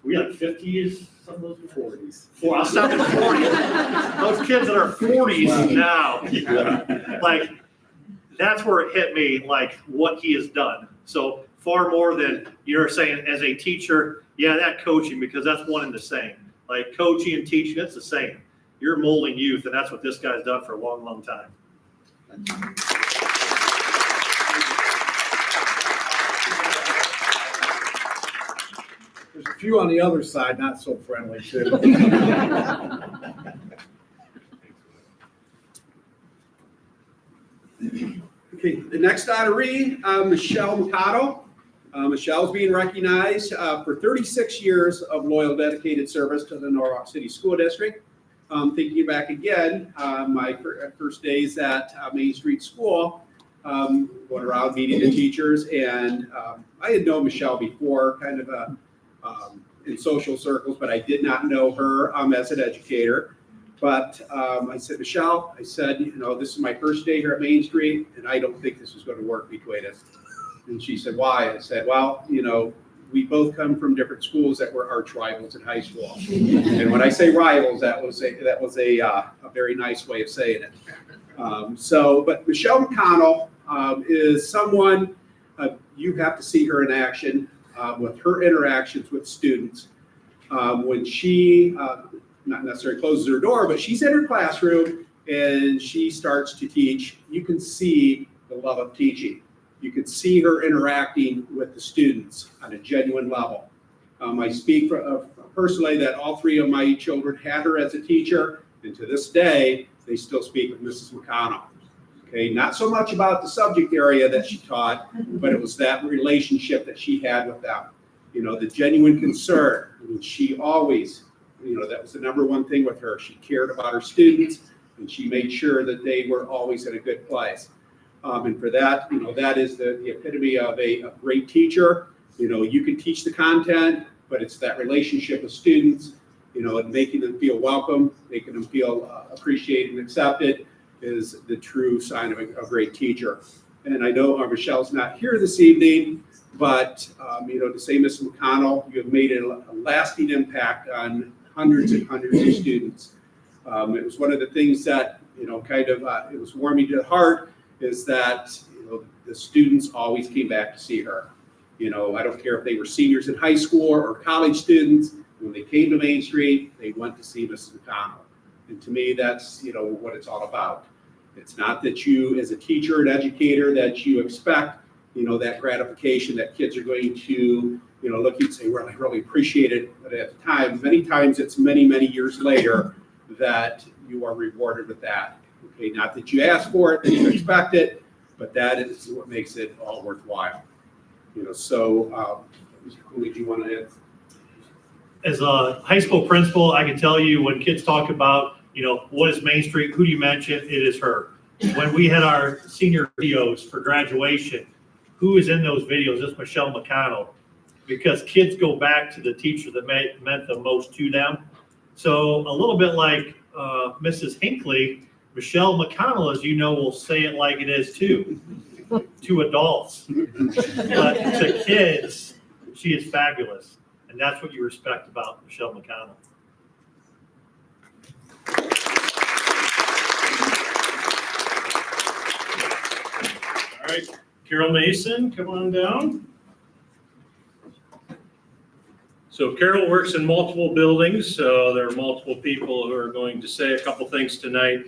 we like 50s, some of those 40s. I'll stop at 40s. Those kids that are 40s now, like, that's where it hit me, like, what he has done. So far more than you're saying as a teacher, yeah, that coaching, because that's one and the same. Like, coaching and teaching, it's the same. You're molding youth, and that's what this guy's done for a long, long time. There's a few on the other side, not so friendly, too. Okay, the next honoree, Michelle Mikado. Michelle's being recognized for 36 years of loyal, dedicated service to the Norwalk City School District. Thinking back again, my first days at Main Street School, going around meeting the teachers, and I had known Michelle before, kind of in social circles, but I did not know her as an educator. But I said, Michelle, I said, you know, this is my first day here at Main Street, and I don't think this is going to work between us. And she said, why? I said, well, you know, we both come from different schools that were arch rivals in high school. And when I say rivals, that was a very nice way of saying it. But Michelle McConnell is someone, you have to see her in action with her interactions with students. When she, not necessarily closes her door, but she's in her classroom and she starts to teach, you can see the love of teaching. You can see her interacting with the students on a genuine level. I speak personally that all three of my children had her as a teacher, and to this day, they still speak with Mrs. McConnell. Okay, not so much about the subject area that she taught, but it was that relationship that she had with them. You know, the genuine concern. I mean, she always, you know, that was the number one thing with her. She cared about her students, and she made sure that they were always in a good place. And for that, you know, that is the epitome of a great teacher. You know, you can teach the content, but it's that relationship with students, you know, and making them feel welcome, making them feel appreciated and accepted is the true sign of a great teacher. And I know Michelle's not here this evening, but, you know, to say, Mrs. McConnell, you have made a lasting impact on hundreds and hundreds of students. It was one of the things that, it was warming to the heart, is that, the students always came back to see her. I don't care if they were seniors in high school or college students, when they came to Main Street, they went to see Mrs. McConnell. And to me, that's, what it's all about. It's not that you, as a teacher and educator, that you expect, that gratification that kids are going to, look at you and say, well, I really appreciate it. But at the time, many times it's many, many years later that you are rewarded with that. Okay, not that you asked for it, that you expect it, but that is what makes it all worthwhile. So, Mr. Cooley, do you want to add? As a high school principal, I can tell you when kids talk about, what is Main Street, who do you mention? It is her. When we had our senior videos for graduation, who is in those videos? It's Michelle McConnell, because kids go back to the teacher that meant the most to them. So a little bit like Mrs. Hinckley, Michelle McConnell, as you know, will say it like it is too, to adults. But to kids, she is fabulous. And that's what you respect about Michelle McConnell. All right, Carol Mason, come on down. So Carol works in multiple buildings, so there are multiple people who are going to say a couple things tonight.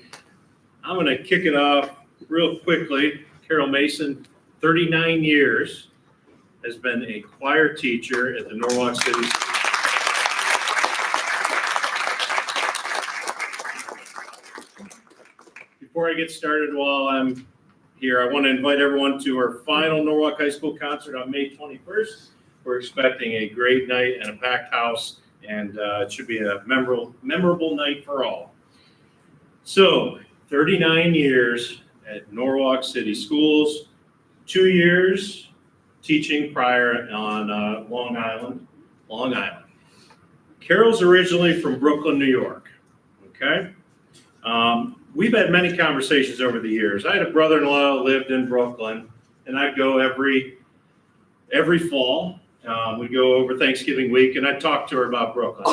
I'm going to kick it off real quickly. Carol Mason, 39 years, has been a choir teacher at the Norwalk City. Before I get started, while I'm here, I want to invite everyone to our final Norwalk High School concert on May 21st. We're expecting a great night and a packed house, and it should be a memorable night for all. So, 39 years at Norwalk City Schools, 2 years teaching prior on Long Island. Carol's originally from Brooklyn, New York, okay? We've had many conversations over the years. I had a brother-in-law who lived in Brooklyn, and I'd go every fall. We'd go over Thanksgiving week, and I'd talk to her about Brooklyn.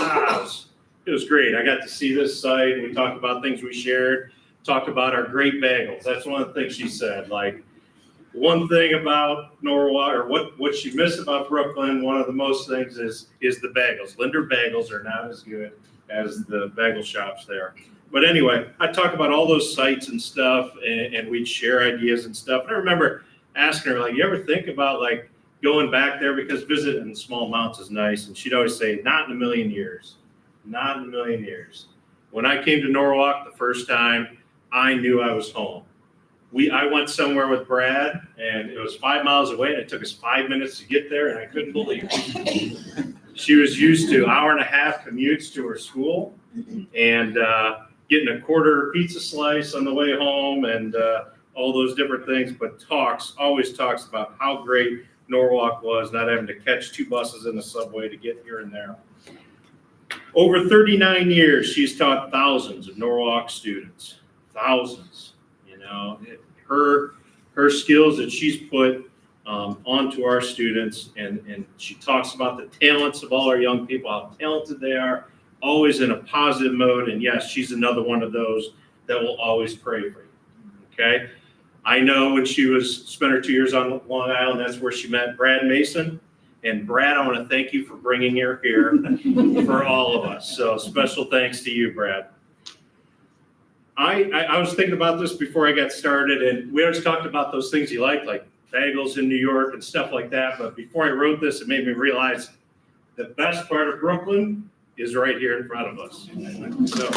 It was great. I got to see this site. We talked about things we shared, talked about our great bagels. That's one of the things she said. Like, one thing about Norwalk, or what she missed about Brooklyn, one of the most things is the bagels. Linder bagels are not as good as the bagel shops there. But anyway, I talk about all those sites and stuff, and we'd share ideas and stuff. And I remember asking her, like, you ever think about, like, going back there? Because visiting in small amounts is nice. And she'd always say, not in a million years. Not in a million years. When I came to Norwalk the first time, I knew I was home. I went somewhere with Brad, and it was 5 miles away, and it took us 5 minutes to get there, and I couldn't believe it. She was used to 1.5-hour commutes to her school, and getting a quarter pizza slice on the way home, and all those different things, but always talks about how great Norwalk was, not having to catch 2 buses in the subway to get here and there. Over 39 years, she's taught thousands of Norwalk students. Thousands. Her skills that she's put onto our students, and she talks about the talents of all our young people, how talented they are, always in a positive mode. And yes, she's another one of those that will always pray for you. Okay. I know when she spent her 2 years on Long Island, that's where she met Brad Mason. And Brad, I want to thank you for bringing her here for all of us. So special thanks to you, Brad. I was thinking about this before I got started, and we always talked about those things you like bagels in New York and stuff like that. But before I wrote this, it made me realize the best part of Brooklyn is right here in front of us. So.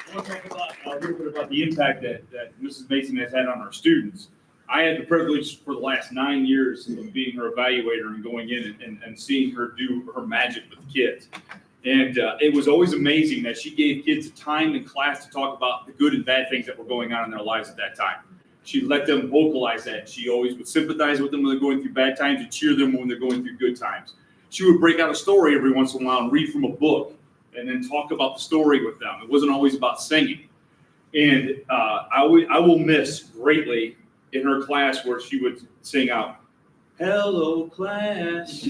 I want to talk about a little bit about the impact that Mrs. Mason has had on our students. I had the privilege for the last 9 years of being her evaluator and going in and seeing her do her magic with the kids. And it was always amazing that she gave kids time in class to talk about the good and bad things that were going on in their lives at that time. She let them vocalize that. She always would sympathize with them when they're going through bad times and cheer them when they're going through good times. She would break out a story every once in a while and read from a book and then talk about the story with them. It wasn't always about singing. And I will miss greatly in her class where she would sing out, "Hello, class."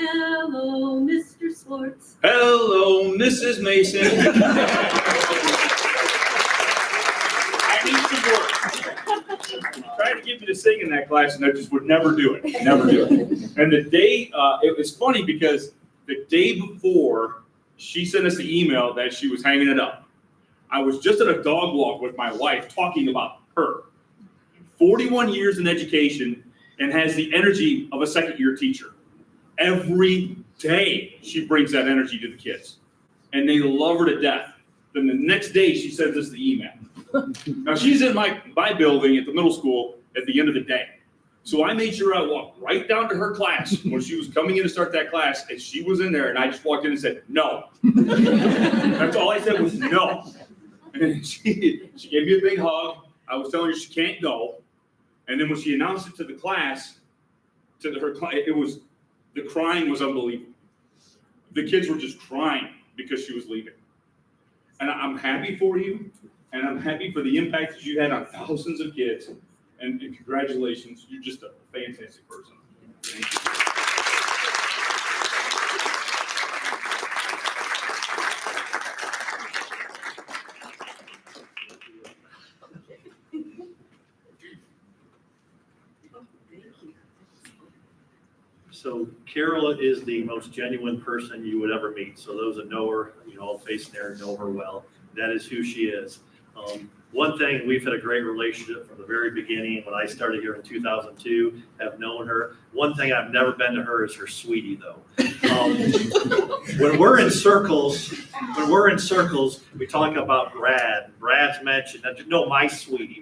Hello, Mr. Swartz. Hello, Mrs. Mason. I need some work. Tried to get me to sing in that class and I just would never do it, never do it. And the day, it was funny because the day before she sent us the email that she was hanging it up, I was just at a dog walk with my wife talking about her. 41 years in education and has the energy of a second-year teacher. Every day she brings that energy to the kids and they love her to death. Then the next day she sends us the email. Now she's in my building at the middle school at the end of the day. So I made sure I walked right down to her class when she was coming in to start that class and she was in there and I just walked in and said, no. That's all I said was no. And she gave me a big hug. I was telling her she can't go. And then when she announced it to the class, her class, the crying was unbelievable. The kids were just crying because she was leaving. And I'm happy for you, and I'm happy for the impact that you had on thousands of kids. And congratulations, you're just a fantastic person. Thank you. So Carol is the most genuine person you would ever meet. So those that know her, all face there know her well. That is who she is. One thing, we've had a great relationship from the very beginning. When I started here in 2002, have known her. One thing I've never been to her is her sweetie, though. When we're in circles, we talk about Brad. Brad's mentioned, no, my sweetie,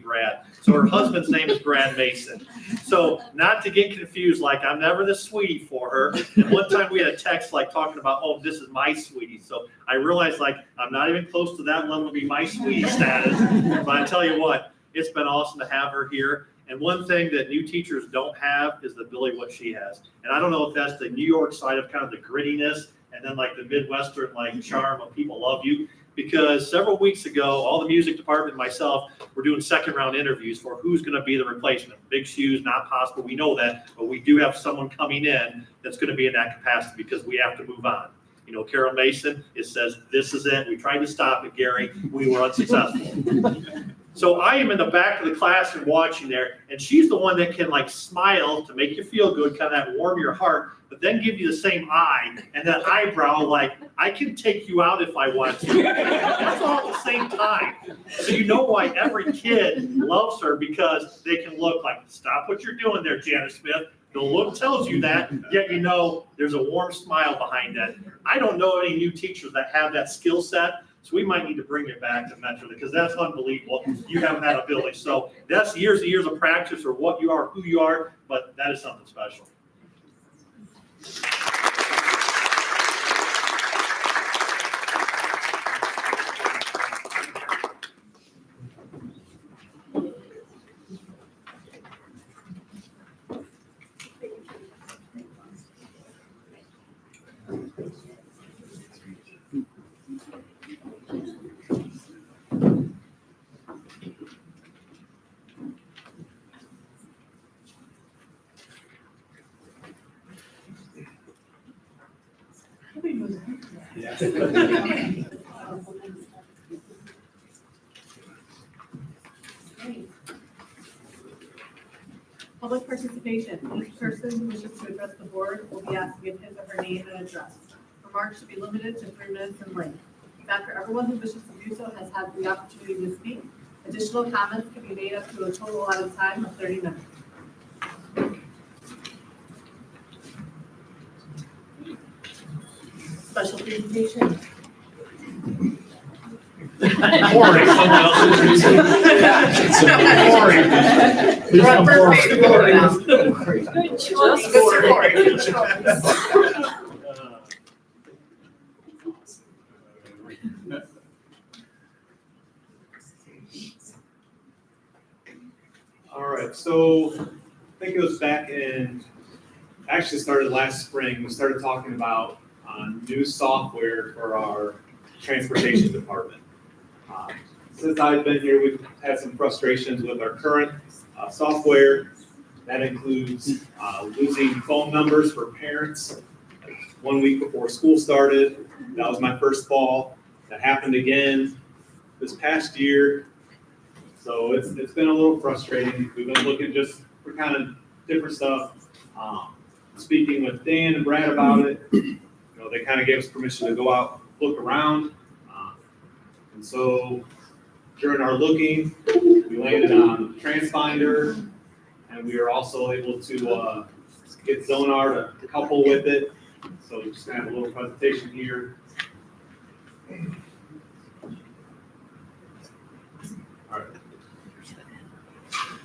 Brad. So her husband's name is Brad Mason. So not to get confused, like I'm never the sweetie for her. And one time we had a text like talking about, oh, this is my sweetie. So I realized like I'm not even close to that level to be my sweetie status. But I tell you what, it's been awesome to have her here. And one thing that new teachers don't have is the ability what she has. And I don't know if that's the New York side of kind of the grittiness and then like the Midwestern like charm of people love you. Because several weeks ago, all the music department and myself were doing second round interviews for who's going to be the replacement. Big shoes, not possible. We know that, but we do have someone coming in that's going to be in that capacity because we have to move on. Carol Mason, it says, this is it. We tried to stop it, Gary. We were unsuccessful. So I am in the back of the classroom watching there, and she's the one that can like smile to make you feel good, kind of warm your heart, but then give you the same eye and that eyebrow like, I can take you out if I want to. That's all at the same time. So you know why every kid loves her, because they can look like, stop what you're doing there, Janet Smith. The look tells you that, yet there's a warm smile behind that. I don't know any new teachers that have that skill set, so we might need to bring it back to Metro because that's unbelievable. You have that ability. So that's years and years of practice or what you are, who you are, but that is something special. Public participation. Each person who wishes to address the board will be asked to give his or her name and address. Remarks should be limited to 3 minutes in length. After everyone who wishes to do so has had the opportunity to speak, additional comments can be made up to a total allotted time of 30 minutes. Special presentation. Boring. Someone else introducing. Boring. Please come forward. Good choice. All right, so I think it was actually started last spring. We started talking about new software for our transportation department. Since I've been here, we've had some frustrations with our current software. That includes losing phone numbers for parents 1 week before school started. That was my first fall. That happened again this past year. So it's been a little frustrating. We've been looking just for kind of different stuff. Speaking with Dan and Brad about it, they kind of gave us permission to go out, look around. And so during our looking, we landed on TransFinder, and we were also able to get Zonar to couple with it. So we're just gonna have a little presentation here. All right.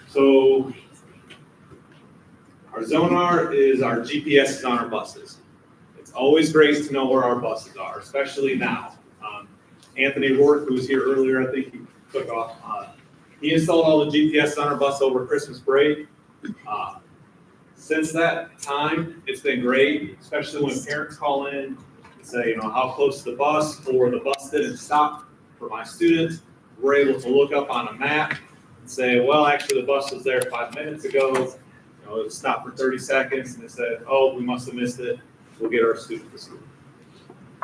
So our Zonar is our GPS on our buses. It's always great to know where our buses are, especially now. Anthony Rourke, who was here earlier, I think he took off. He installed all the GPS on our bus over Christmas break. Since that time, it's been great, especially when parents call in and say, how close to the bus, or the bus didn't stop for my students. We're able to look up on a map and say, well, actually the bus was there 5 minutes ago. It stopped for 30 seconds, and they said, oh, we must have missed it. We'll get our student to school.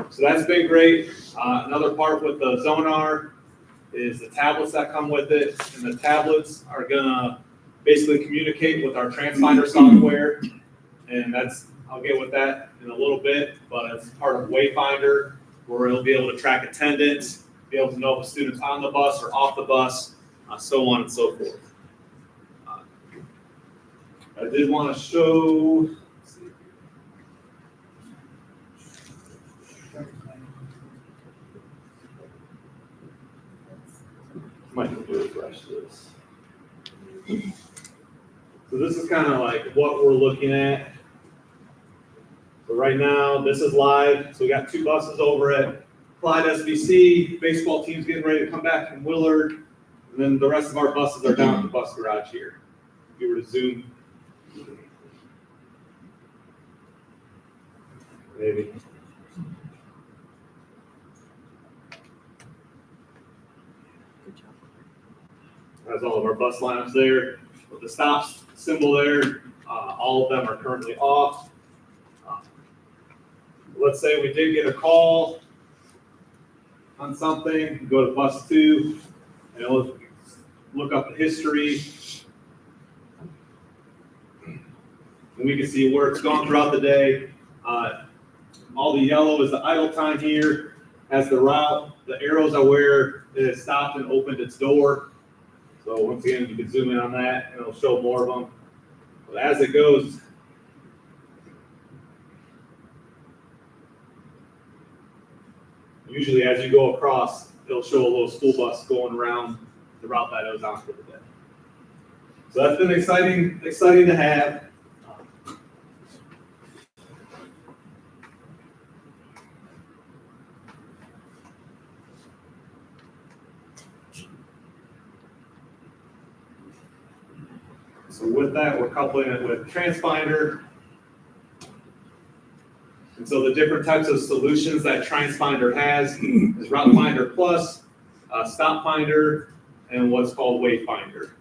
So that's been great. Another part with the Zonar is the tablets that come with it, and the tablets are gonna basically communicate with our TransFinder software, and I'll get with that in a little bit, but it's part of Wayfinder, where it'll be able to track attendance, be able to know if a student's on the bus or off the bus, so on and so forth. I did want to show, might have to refresh this. So this is kind of like what we're looking at. So right now, this is live. So we got 2 buses over at Clyde SVC. Baseball team's getting ready to come back from Willard. And then the rest of our buses are down at the bus garage here. If you were to zoom. Maybe. That's all of our bus lineups there. With the stops symbol there, all of them are currently off. Let's say we did get a call on something, go to bus 2, and look up the history. And we can see where it's gone throughout the day. All the yellow is the idle time here, has the route. The arrows are where it has stopped and opened its door. So once again, you can zoom in on that, and it'll show more of them. But as it goes, usually as you go across, it'll show a little school bus going around the route that it was on for the day. So that's been exciting to have. So with that, we're coupling it with TransFinder. And so the different types of solutions that TransFinder has is Route Finder Plus, Stop Finder, and what's called Wayfinder.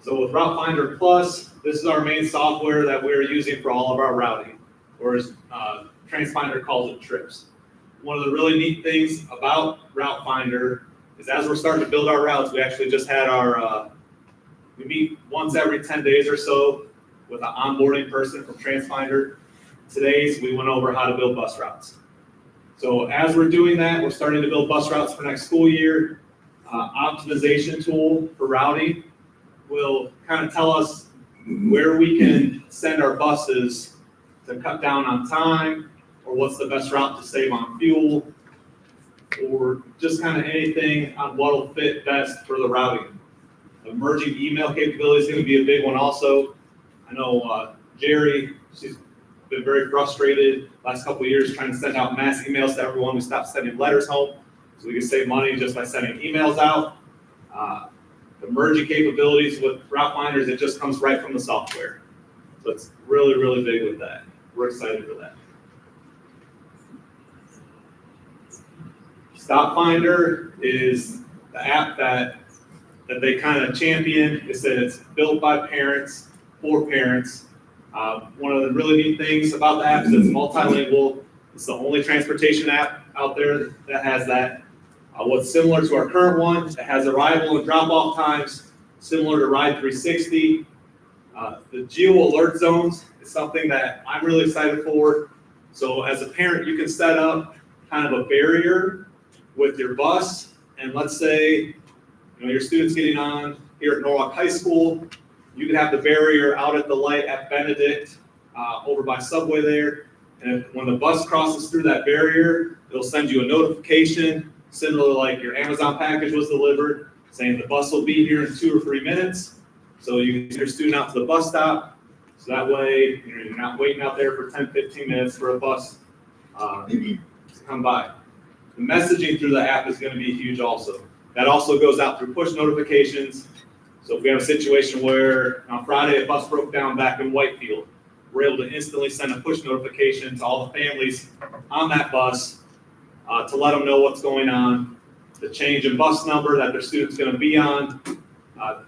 So with Route Finder Plus, this is our main software that we're using for all of our routing, or as TransFinder calls it, trips. One of the really neat things about Route Finder is as we're starting to build our routes, we actually just had we meet once every 10 days or so with an onboarding person from TransFinder. Today's, we went over how to build bus routes. So as we're doing that, we're starting to build bus routes for next school year. Optimization tool for routing will kind of tell us where we can send our buses to cut down on time, or what's the best route to save on fuel, or just kind of anything on what will fit best for the routing. Emerging email capability is going to be a big one also. I know Jerry, she's been very frustrated last couple of years trying to send out mass emails to everyone. We stopped sending letters home so we can save money just by sending emails out. The merging capabilities with Route Finders, it just comes right from the software. So it's really, really big with that. We're excited for that. Stop Finder is the app that that they kind of champion is that it's built by parents, for parents. One of the really neat things about the app is it's multilingual. It's the only transportation app out there that has that. What's similar to our current one, it has arrival and drop-off times, similar to Ride 360. The geo alert zones is something that I'm really excited for. So as a parent, you can set up kind of a barrier with your bus, and let's say your student's getting on here at Norwalk High School, you could have the barrier out at the light at Benedict, over by Subway there, and when the bus crosses through that barrier, it'll send you a notification, similar like your Amazon package was delivered, saying the bus will be here in 2 or 3 minutes. So you can get your student out to the bus stop, so that way you're not waiting out there for 10, 15 minutes for a bus to come by. The messaging through the app is going to be huge also. That also goes out through push notifications. So if we have a situation where on Friday a bus broke down back in Whitefield, we're able to instantly send a push notification to all the families on that bus to let them know what's going on, the change in bus number that their student's going to be on,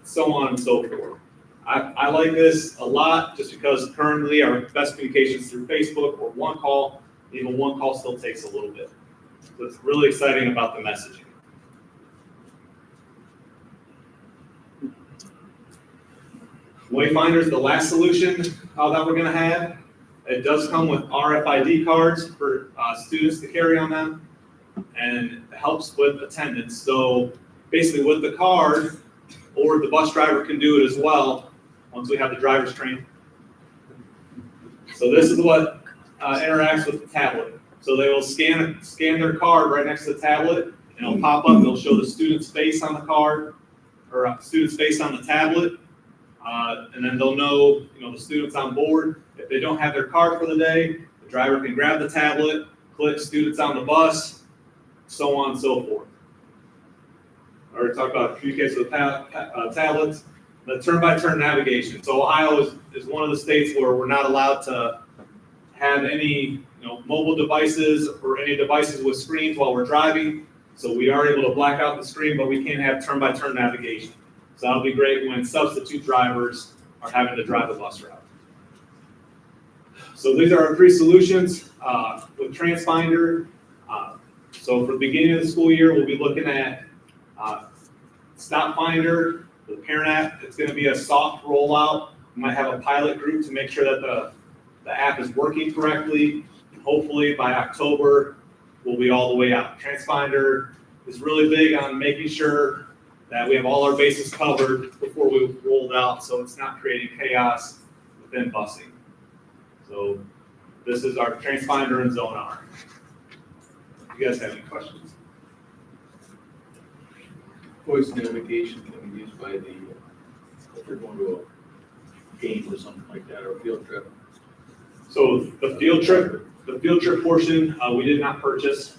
so on and so forth. I like this a lot just because currently our best communication is through Facebook or one call. Even one call still takes a little bit. So it's really exciting about the messaging. Wayfinder is the last solution that we're going to have. It does come with RFID cards for students to carry on them, and it helps with attendance. So basically with the card, or the bus driver can do it as well once we have the driver's trained. So this is what interacts with the tablet. So they will scan their card right next to the tablet, and it'll pop up. It'll show the student's face on the card, or student's face on the tablet. And then they'll know, the student's on board. If they don't have their card for the day, the driver can grab the tablet, click students on the bus, so on and so forth. I already talked about communication with tablets. The turn-by-turn navigation. So Ohio is one of the states where we're not allowed to have any mobile devices or any devices with screens while we're driving. So we are able to black out the screen, but we can't have turn-by-turn navigation. So that'll be great when substitute drivers are having to drive the bus route. So these are our 3 solutions with TransFinder. So for the beginning of the school year, we'll be looking at StopFinder, the parent app. It's going to be a soft rollout. We might have a pilot group to make sure that the app is working correctly. Hopefully by October, we'll be all the way out. TransFinder is really big on making sure that we have all our bases covered before we roll it out, so it's not creating chaos within busing. So this is our TransFinder and Zonar. You guys have any questions? Voice notification can be used by if you're going to a game or something like that, or a field trip. So the field trip portion, we did not purchase.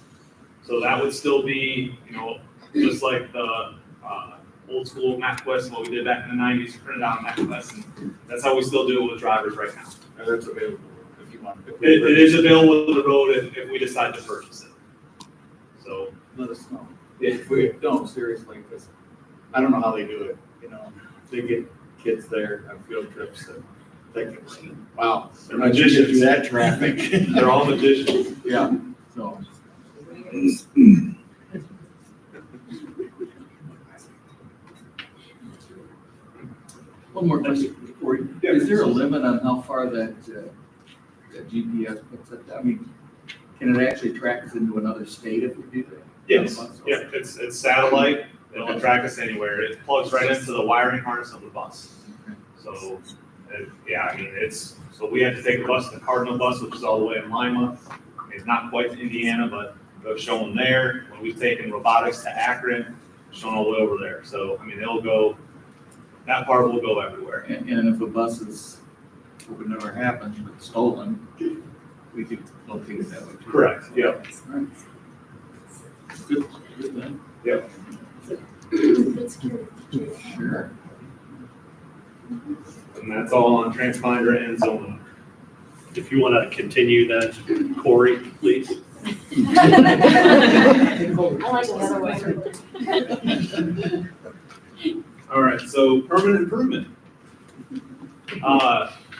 So that would still be, just like the old school MapQuest, what we did back in the 90s, printed out MapQuest, and that's how we still do it with drivers right now. And that's available if you want. It is available on the road if we decide to purchase it. So Let us know. If we don't, seriously, because I don't know how they do it, they get kids there on field trips and technically, wow. They're magicians. Through that traffic. They're all magicians. Yeah, so. One more question before you. Is there a limit on how far that GPS puts it? I mean, can it actually track us into another state if we do that? Yes, yeah, it's satellite. It'll track us anywhere. It plugs right into the wiring harness of the bus. So, so we have to take a bus, the Cardinal bus, which is all the way in Lima. It's not quite to Indiana, but they're showing there. When we've taken robotics to Akron, shown all the way over there. So, it'll go, that part will go everywhere. And if a bus is, it would never happen, but stolen, we could locate it that way too. Correct, yeah. Right. Good, good then. Yep. Sure. And that's all on TransFinder and Zonar. If you want to continue that, Corey, please. I like another way. So permanent improvement.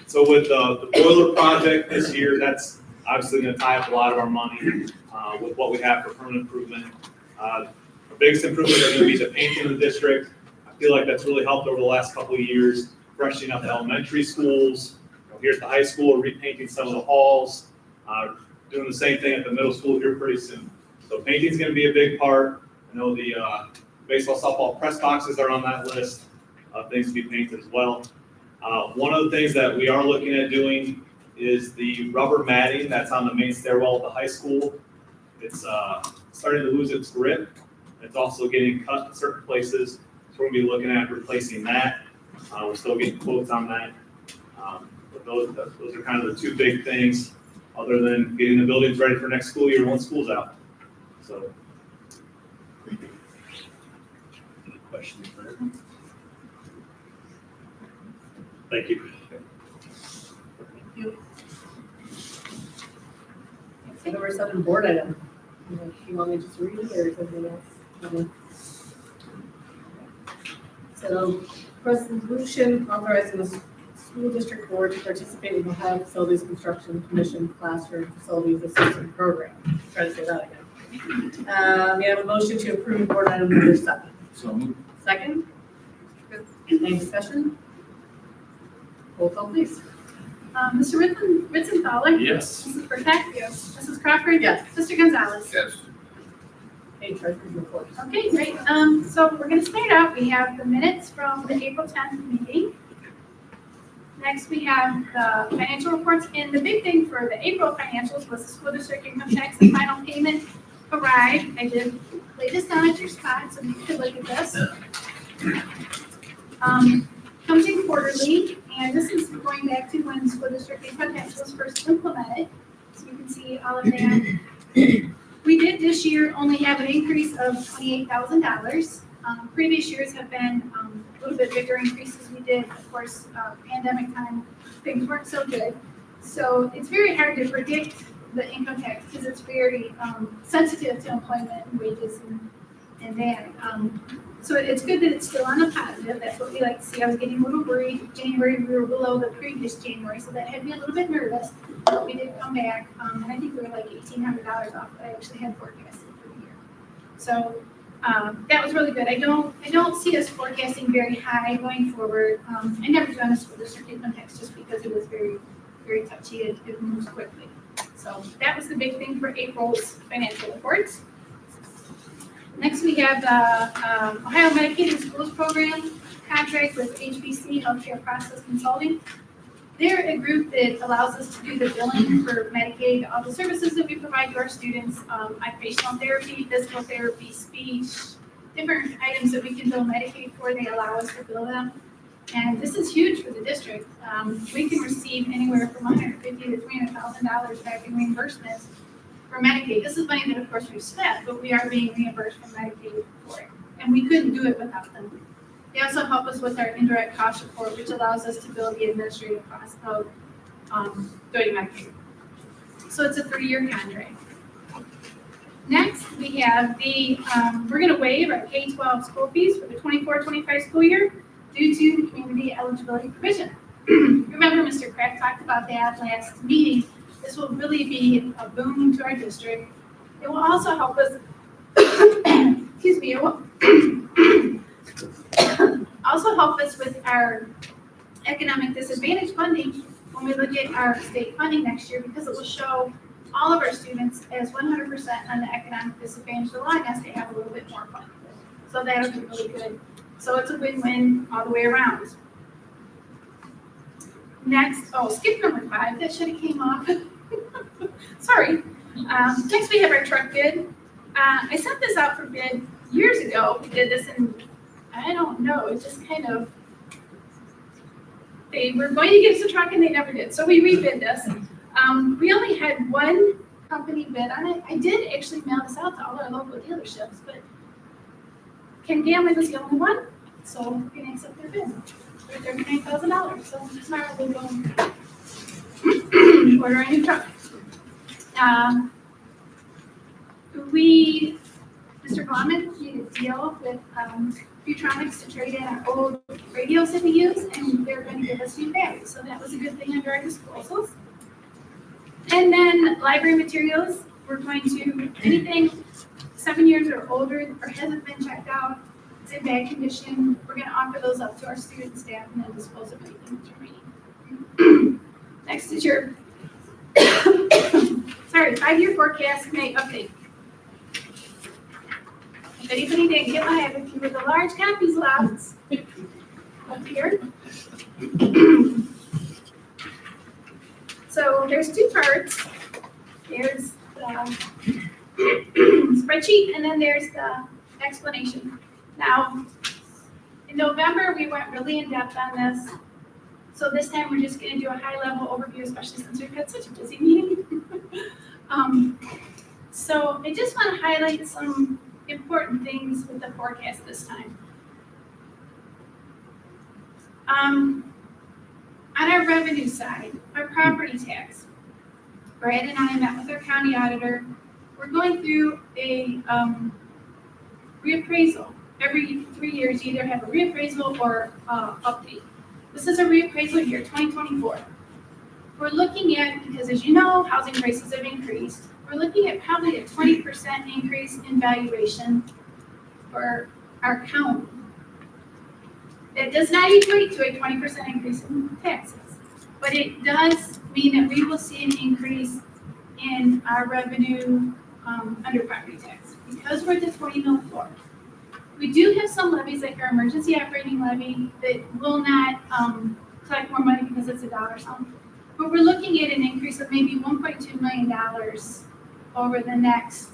So with the boiler project this year, that's obviously gonna tie up a lot of our money, with what we have for permanent improvement. Our biggest improvements are gonna be the painting in the district. I feel like that's really helped over the last couple of years, freshening up the elementary schools. Here at the high school, repainting some of the halls, doing the same thing at the middle school here pretty soon. So painting's gonna be a big part. I know the baseball, softball press boxes are on that list of things to be painted as well. One of the things that we are looking at doing is the rubber matting that's on the main stairwell at the high school. It's starting to lose its grip. It's also getting cut in certain places. So we're gonna be looking at replacing that. We're still getting quotes on that. But those are kind of the two big things, other than getting the buildings ready for next school year once school's out. So. Any questions for her? Thank you. So number 7, board item. You want me to just read it or something else? Okay. So resolution authorizing the school district board to participate in the Ohio Facilities Construction Commission Classroom Facilities Assistance Program. Try to say that again. We have a motion to approve board item number 7. So moved. Second? Any discussion? Roll call, please. Mr. Ritzenthaler? Yes. Mrs. Burkett? Yes. Mrs. Crawford? Yes. Mr. Gonzalez? Yes. Any treasurer's report? Okay, great. So we're gonna start out, we have the minutes from the April 10th meeting. Next, we have the financial reports, and the big thing for the April financials was the school district income tax, the final payment arrived. I did lay this down at your spot, so you could look at this. Comes in quarterly, and this is going back to when school district income tax was first implemented. So you can see all of that. We did this year only have an increase of $28,000. Previous years have been a little bit bigger increases. We did, of course, pandemic time, things weren't so good. So it's very hard to predict the income tax because it's very sensitive to employment and wages and that. So it's good that it's still on a positive. That's what we like to see. I was getting a little worried. January, we were below the previous January, so that had me a little bit nervous. But we did come back, and I think we were like $1,800 off what I actually had forecasted for the year. So that was really good. I don't see us forecasting very high going forward. I never done a school district income tax just because it was very, very touchy. It moves quickly. So that was the big thing for April's financial reports. Next, we have the Ohio Medicaid and Schools Program contract with HBC Healthcare Process Consulting. They're a group that allows us to do the billing for Medicaid, all the services that we provide to our students, occupational therapy, physical therapy, speech, different items that we can bill Medicaid for. They allow us to bill them. And this is huge for the district. We can receive anywhere from $150,000 to $300,000 back in reimbursements for Medicaid. This is money that, of course, we've spent, but we are being reimbursed from Medicaid for it. And we couldn't do it without them. They also help us with our indirect cost report, which allows us to bill the administrative cost of doing Medicaid. So it's a 3-year contract. Next, we have we're going to waive our K-12 school fees for the 24-25 school year due to the community eligibility provision. Remember, Mr. Craig talked about that last meeting. This will really be a boom to our district. It will also help us, excuse me, it will also help us with our economic disadvantage funding when we look at our state funding next year, because it will show all of our students as 100% on the economic disadvantage, allowing us to have a little bit more fun. So that'll be really good. So it's a win-win all the way around. Next, skip number 5, that should have came off. Sorry. Next we have our truck bid. I sent this out for bid years ago. We did this in, I don't know, it just kind of, they were going to give us a truck and they never did. So we rebid this. We only had one company bid on it. I did actually mail this out to all our local dealerships, but Ken Gamley was the only one, so we're going to accept their bid for $39,000. So tomorrow we'll go order a new truck. We Mr. Baumann made a deal with Futronics to trade in our old radios that we use, and they're going to give us new batteries. So that was a good thing under our disposals. And then library materials, we're going to, anything 7 years or older or hasn't been checked out, it's in bad condition, we're going to offer those up to our student staff and then dispose of anything that's remaining. Next is your 5-year forecast May update. If anybody didn't get I have a few of the large copies left up here. So there's two charts. There's the spreadsheet and then there's the explanation. Now, in November, we went really in depth on this. So this time we're just going to do a high level overview, especially since we've had such a busy meeting. So I just want to highlight some important things with the forecast this time. On our revenue side, our property tax, Brad and I met with our county auditor. We're going through a reappraisal. Every 3 years, you either have a reappraisal or update. This is a reappraisal year, 2024. We're looking at, because as you know, housing prices have increased, we're looking at probably a 20% increase in valuation for our county. That does not equate to a 20% increase in taxes, but it does mean that we will see an increase in our revenue under property tax because we're at the 20 mil floor. We do have some levies like our emergency operating levy that will not collect more money because it's $1 something. But we're looking at an increase of maybe $1.2 million over the next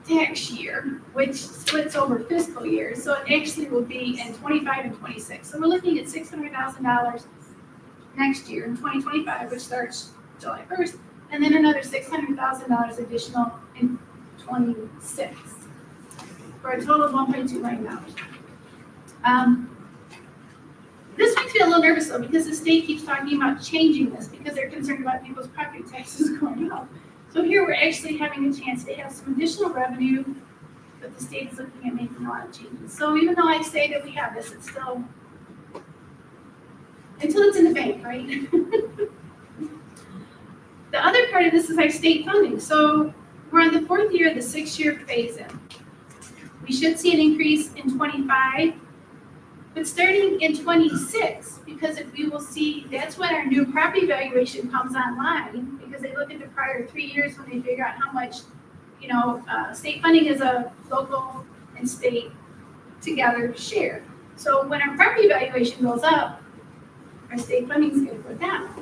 tax year, which splits over fiscal years. So it actually will be in 25 and 26. So we're looking at $600,000 next year in 2025, which starts July 1st, and then another $600,000 additional in 26, for a total of $1.2 million. This makes me a little nervous though, because the state keeps talking about changing this because they're concerned about people's property taxes going up. So here we're actually having a chance to have some additional revenue, but the state is looking at making a lot of changes. So even though I say that we have this, it's still, until it's in the bank, right? The other part of this is our state funding. So we're on the 4th year of the 6-year phase-in. We should see an increase in 25, but starting in 26, because we will see, that's when our new property valuation comes online, because they look at the prior 3 years when they figure out how much, state funding is a local and state together share. So when our property valuation goes up, our state funding is going to go down.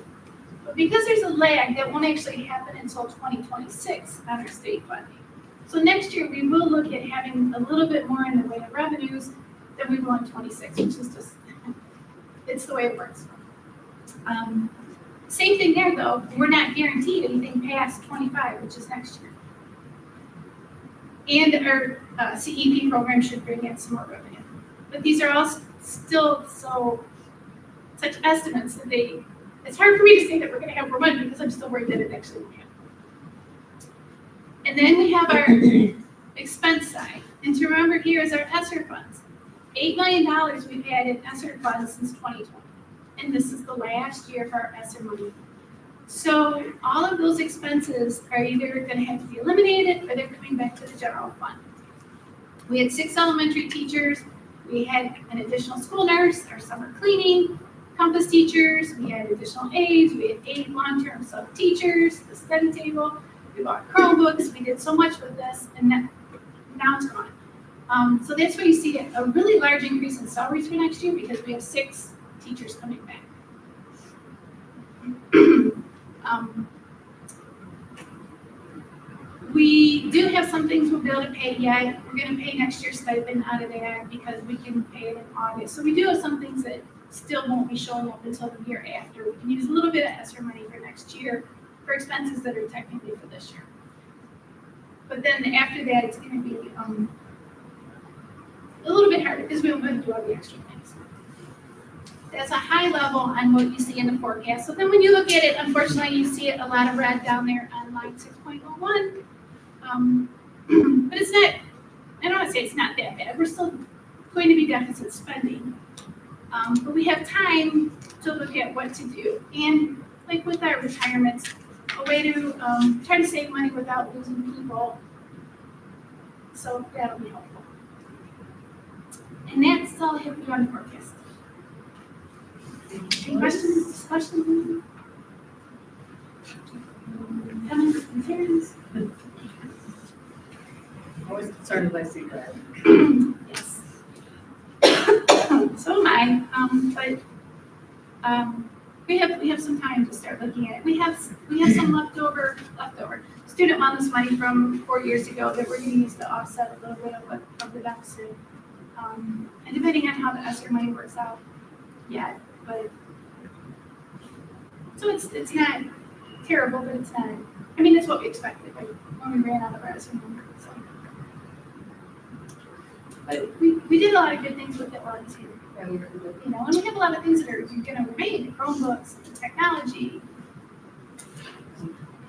But because there's a lag, that won't actually happen until 2026 on our state funding. So next year, we will look at having a little bit more in the way of revenues than we will in 26, which is just, it's the way it works. Same thing there, though. We're not guaranteed anything past 25, which is next year. And our CEP program should bring in some more revenue. But these are all still such estimates that it's hard for me to say that we're going to have more money because I'm still worried that it actually will happen. And then we have our expense side. And to remember here is our ESSER funds. $8 million we've had in ESSER funds since 2020. And this is the last year for our ESSER money. So all of those expenses are either going to have to be eliminated or they're coming back to the general fund. We had 6 elementary teachers. We had an additional school nurse, our summer cleaning, Compass teachers, we had additional aides, we had 8 long-term sub teachers, the study table, we bought Chromebooks, we did so much with this, and now it's gone. So that's why you see a really large increase in salaries for next year because we have 6 teachers coming back. We do have some things we'll be able to pay yet. We're going to pay next year's stipend out of that because we can pay it in August. So we do have some things that still won't be showing up until the year after. We can use a little bit of ESSER money for next year for expenses that are technically for this year. But then after that, it's going to be a little bit harder because we won't be able to do all the extra things. That's a high level on what you see in the forecast. So then when you look at it, unfortunately, you see a lot of red down there on line 6.01. But it's not, I don't want to say it's not that bad. We're still going to be deficit spending. But we have time to look at what to do. And like with our retirements, a way to try to save money without losing people. So that'll be helpful. And that's all I have to do on the forecast. Any questions, discussion? Comments, concerns? Always concerned when I see that. Yes. So am I, but we have some time to start looking at it. We have some leftover student wellness money from 4 years ago that we're going to use to offset a little bit of the deficit. And depending on how the ESSER money works out yet, but so it's not terrible, but it's not. I mean, it's what we expected when we ran out of our ESSER money. So. But we did a lot of good things with it while I was here. You know, and we have a lot of things that are going to remain, the Chromebooks, the technology.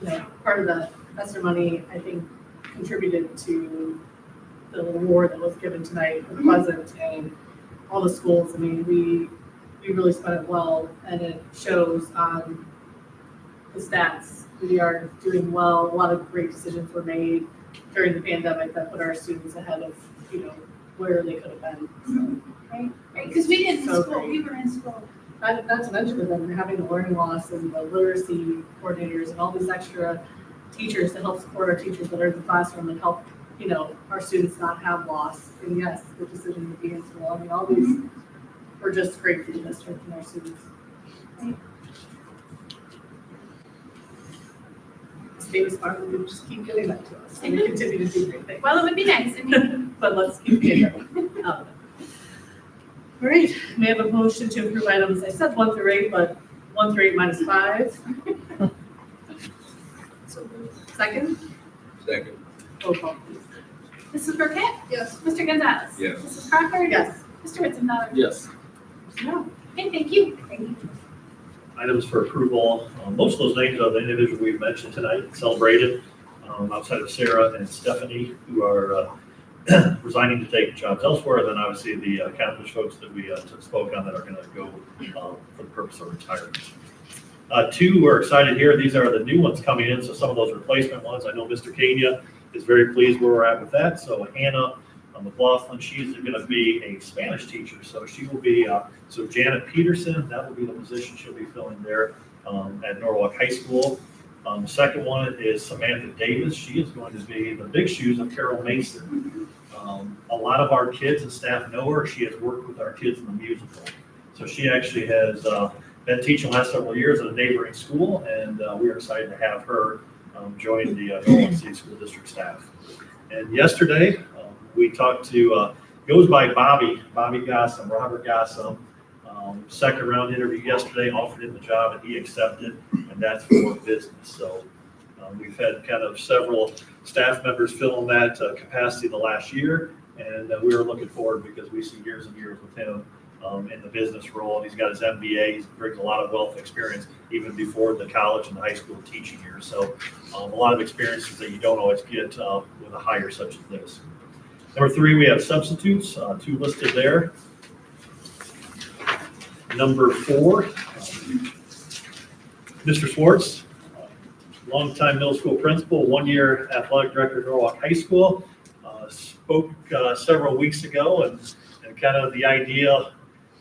You know, part of the ESSER money, I think, contributed to the award that was given tonight with Pleasant and all the schools. I mean, we really spent it well, and it shows on the stats. We are doing well. A lot of great decisions were made during the pandemic that put our students ahead of, you know, where they could have been. So, right, because we didn't in So school. great. We were in school. Not to mention that then having the learning loss and the literacy coordinators and all these extra teachers to help support our teachers that are in the classroom and help, you know, our students not have loss. And yes, the decision to be in school. I mean, all these were just great for the district and our students. Right. Stay smart and just keep giving that to us. And we continue to do great things. Well, it would be nice. I mean, But let's keep getting it. All right, may I have a motion to approve items, I said 1 through 8, but 1 through 8 minus 5. Second? Second. Roll call, please. Mrs. Burkett? Yes. Mr. Gonzalez? Yes. Mrs. Crawford? Yes. Mr. Whittenbauer? Yes. No. Okay, thank you. Thank you. Items for approval, most of those names are the individuals we've mentioned tonight, celebrated, outside of Sarah and Stephanie, who are resigning to take jobs elsewhere, and then obviously the accomplished folks that we spoke on that are going to go for the purpose of retirement. Two, we're excited here. These are the new ones coming in, so some of those replacement ones. I know Mr. Kania is very pleased where we're at with that. So Hannah McLaughlin, she's going to be a Spanish teacher, so she will be, so Janet Peterson, that will be the position she'll be filling there at Norwalk High School. The second one is Samantha Davis. She is going to be the big shoes of Carol Mason. A lot of our kids and staff know her. She has worked with our kids in the musical. So she actually has been teaching the last several years at a neighboring school, and we are excited to have her join the Norwalk City School District staff. And yesterday, we talked to, goes by Bobby Gossam, Robert Gossam. Second round interview yesterday, offered him the job, and he accepted, and that's for business. So we've had kind of several staff members fill in that capacity the last year, and we were looking forward because we see years and years with him in the business role. He's got his MBA. He brings a lot of wealth of experience even before the college and the high school teaching years. So a lot of experiences that you don't always get with a hire such as this. Number 3, we have substitutes, 2 listed there. Number 4, Mr. Swartz, longtime middle school principal, 1-year athletic director at Norwalk High School, spoke several weeks ago, and kind of the idea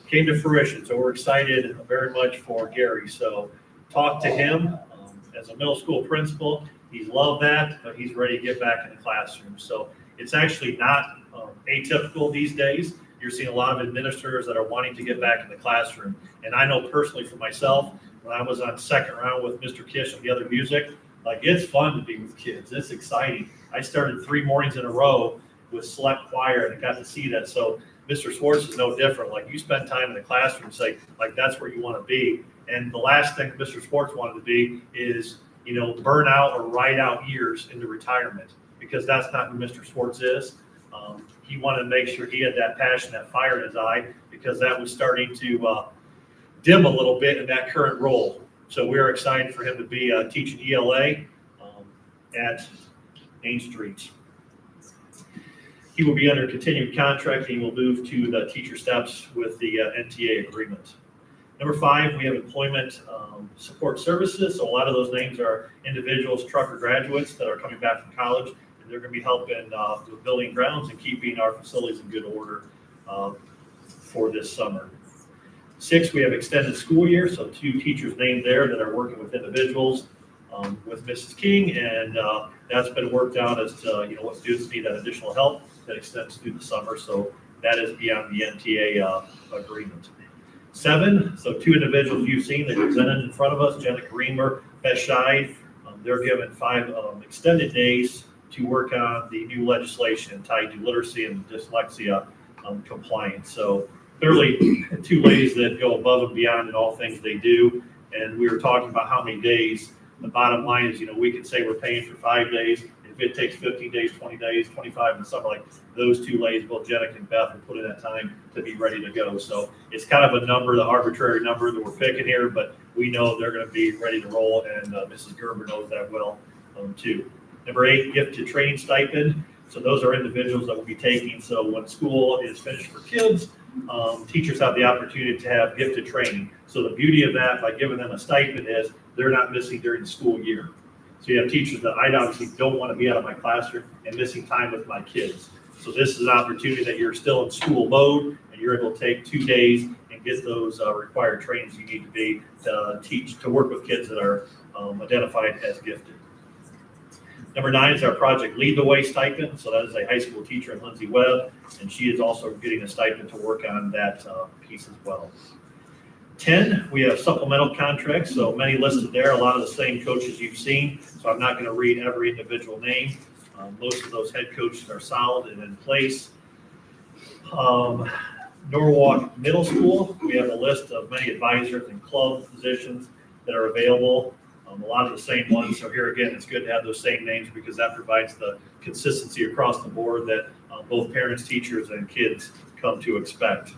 came to fruition. So we're excited very much for Gary. So talked to him as a middle school principal. He's loved that, but he's ready to get back in the classroom. So it's actually not atypical these days. You're seeing a lot of administrators that are wanting to get back in the classroom. And I know personally for myself, when I was on second round with Mr. Kish and the other music, like it's fun to be with kids. It's exciting. I started 3 mornings in a row with select choir and I got to see that. So Mr. Swartz is no different. Like you spend time in the classroom, say like that's where you want to be. And the last thing Mr. Swartz wanted to be is, you know, burn out or ride out years into retirement, because that's not who Mr. Swartz is. He wanted to make sure he had that passion, that fire in his eye, because that was starting to dim a little bit in that current role. So we're excited for him to be teaching ELA at Main Street. He will be under continued contract. He will move to the teacher steps with the NTA agreement. Number 5, we have employment support services. So a lot of those names are individuals, trucker graduates that are coming back from college, and they're going to be helping with building grounds and keeping our facilities in good order for this summer. 6, we have extended school year. So 2 teachers named there that are working with individuals with Mrs. King, and that's been worked out as to, what students need that additional help that extends through the summer. So that is beyond the NTA agreement. 7, so 2 individuals you've seen, they presented in front of us, Jenna Reamer, Beth Scheid. They're given 5 extended days to work on the new legislation tied to literacy and dyslexia compliance. So clearly 2 ladies that go above and beyond in all things they do. And we were talking about how many days. The bottom line is, we can say we're paying for 5 days. If it takes 15 days, 20 days, 25, and stuff like those 2 ladies, both Jennifer and Beth, will put in that time to be ready to go. So it's kind of a number, the arbitrary number that we're picking here, but we know they're going to be ready to roll, and Mrs. Gerber knows that well too. Number 8, gift to training stipend. So those are individuals that will be taking. So when school is finished for kids, teachers have the opportunity to have gifted training. So the beauty of that, by giving them a stipend, is they're not missing during the school year. So you have teachers that I obviously don't want to be out of my classroom and missing time with my kids. So this is an opportunity that you're still in school mode and you're able to take 2 days and get those required trainings you need to be to teach, to work with kids that are identified as gifted. Number 9 is our Project Lead the Way stipend. So that is a high school teacher in Lindsay Webb, and she is also getting a stipend to work on that piece as well. 10, we have supplemental contracts, so many listed there, a lot of the same coaches you've seen, so I'm not going to read every individual name. Most of those head coaches are solid and in place. Norwalk Middle School, we have a list of many advisors and club positions that are available, a lot of the same ones. So here again, it's good to have those same names because that provides the consistency across the board that both parents, teachers, and kids come to expect.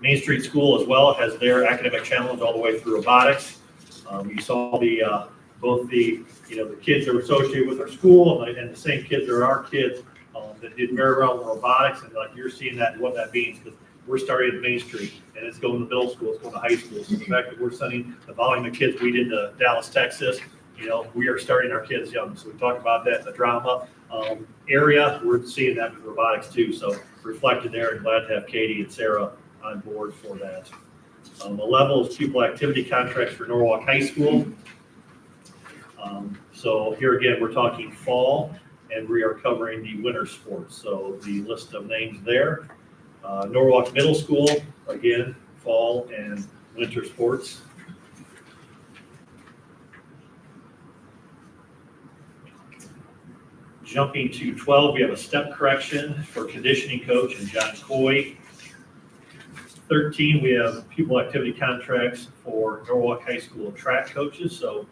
Main Street School as well has their academic challenge all the way through robotics. You saw both the kids that were associated with our school and the same kids are our kids that did very well in robotics, and like you're seeing that and what that means, because we're starting at Main Street and it's going to middle school, it's going to high school. So the fact that we're sending the volume of kids we did to Dallas, Texas, we are starting our kids young. So we talked about that in the drama area. We're seeing that with robotics too. So reflected there, and glad to have Katie and Sarah on board for that. The level is pupil activity contracts for Norwalk High School. So here again, we're talking fall, and we are covering the winter sports. So the list of names there. Norwalk Middle School, again, fall and winter sports. Jumping to 12, we have a step correction for conditioning coach and John Coy. 13, we have pupil activity contracts for Norwalk High School track coaches. So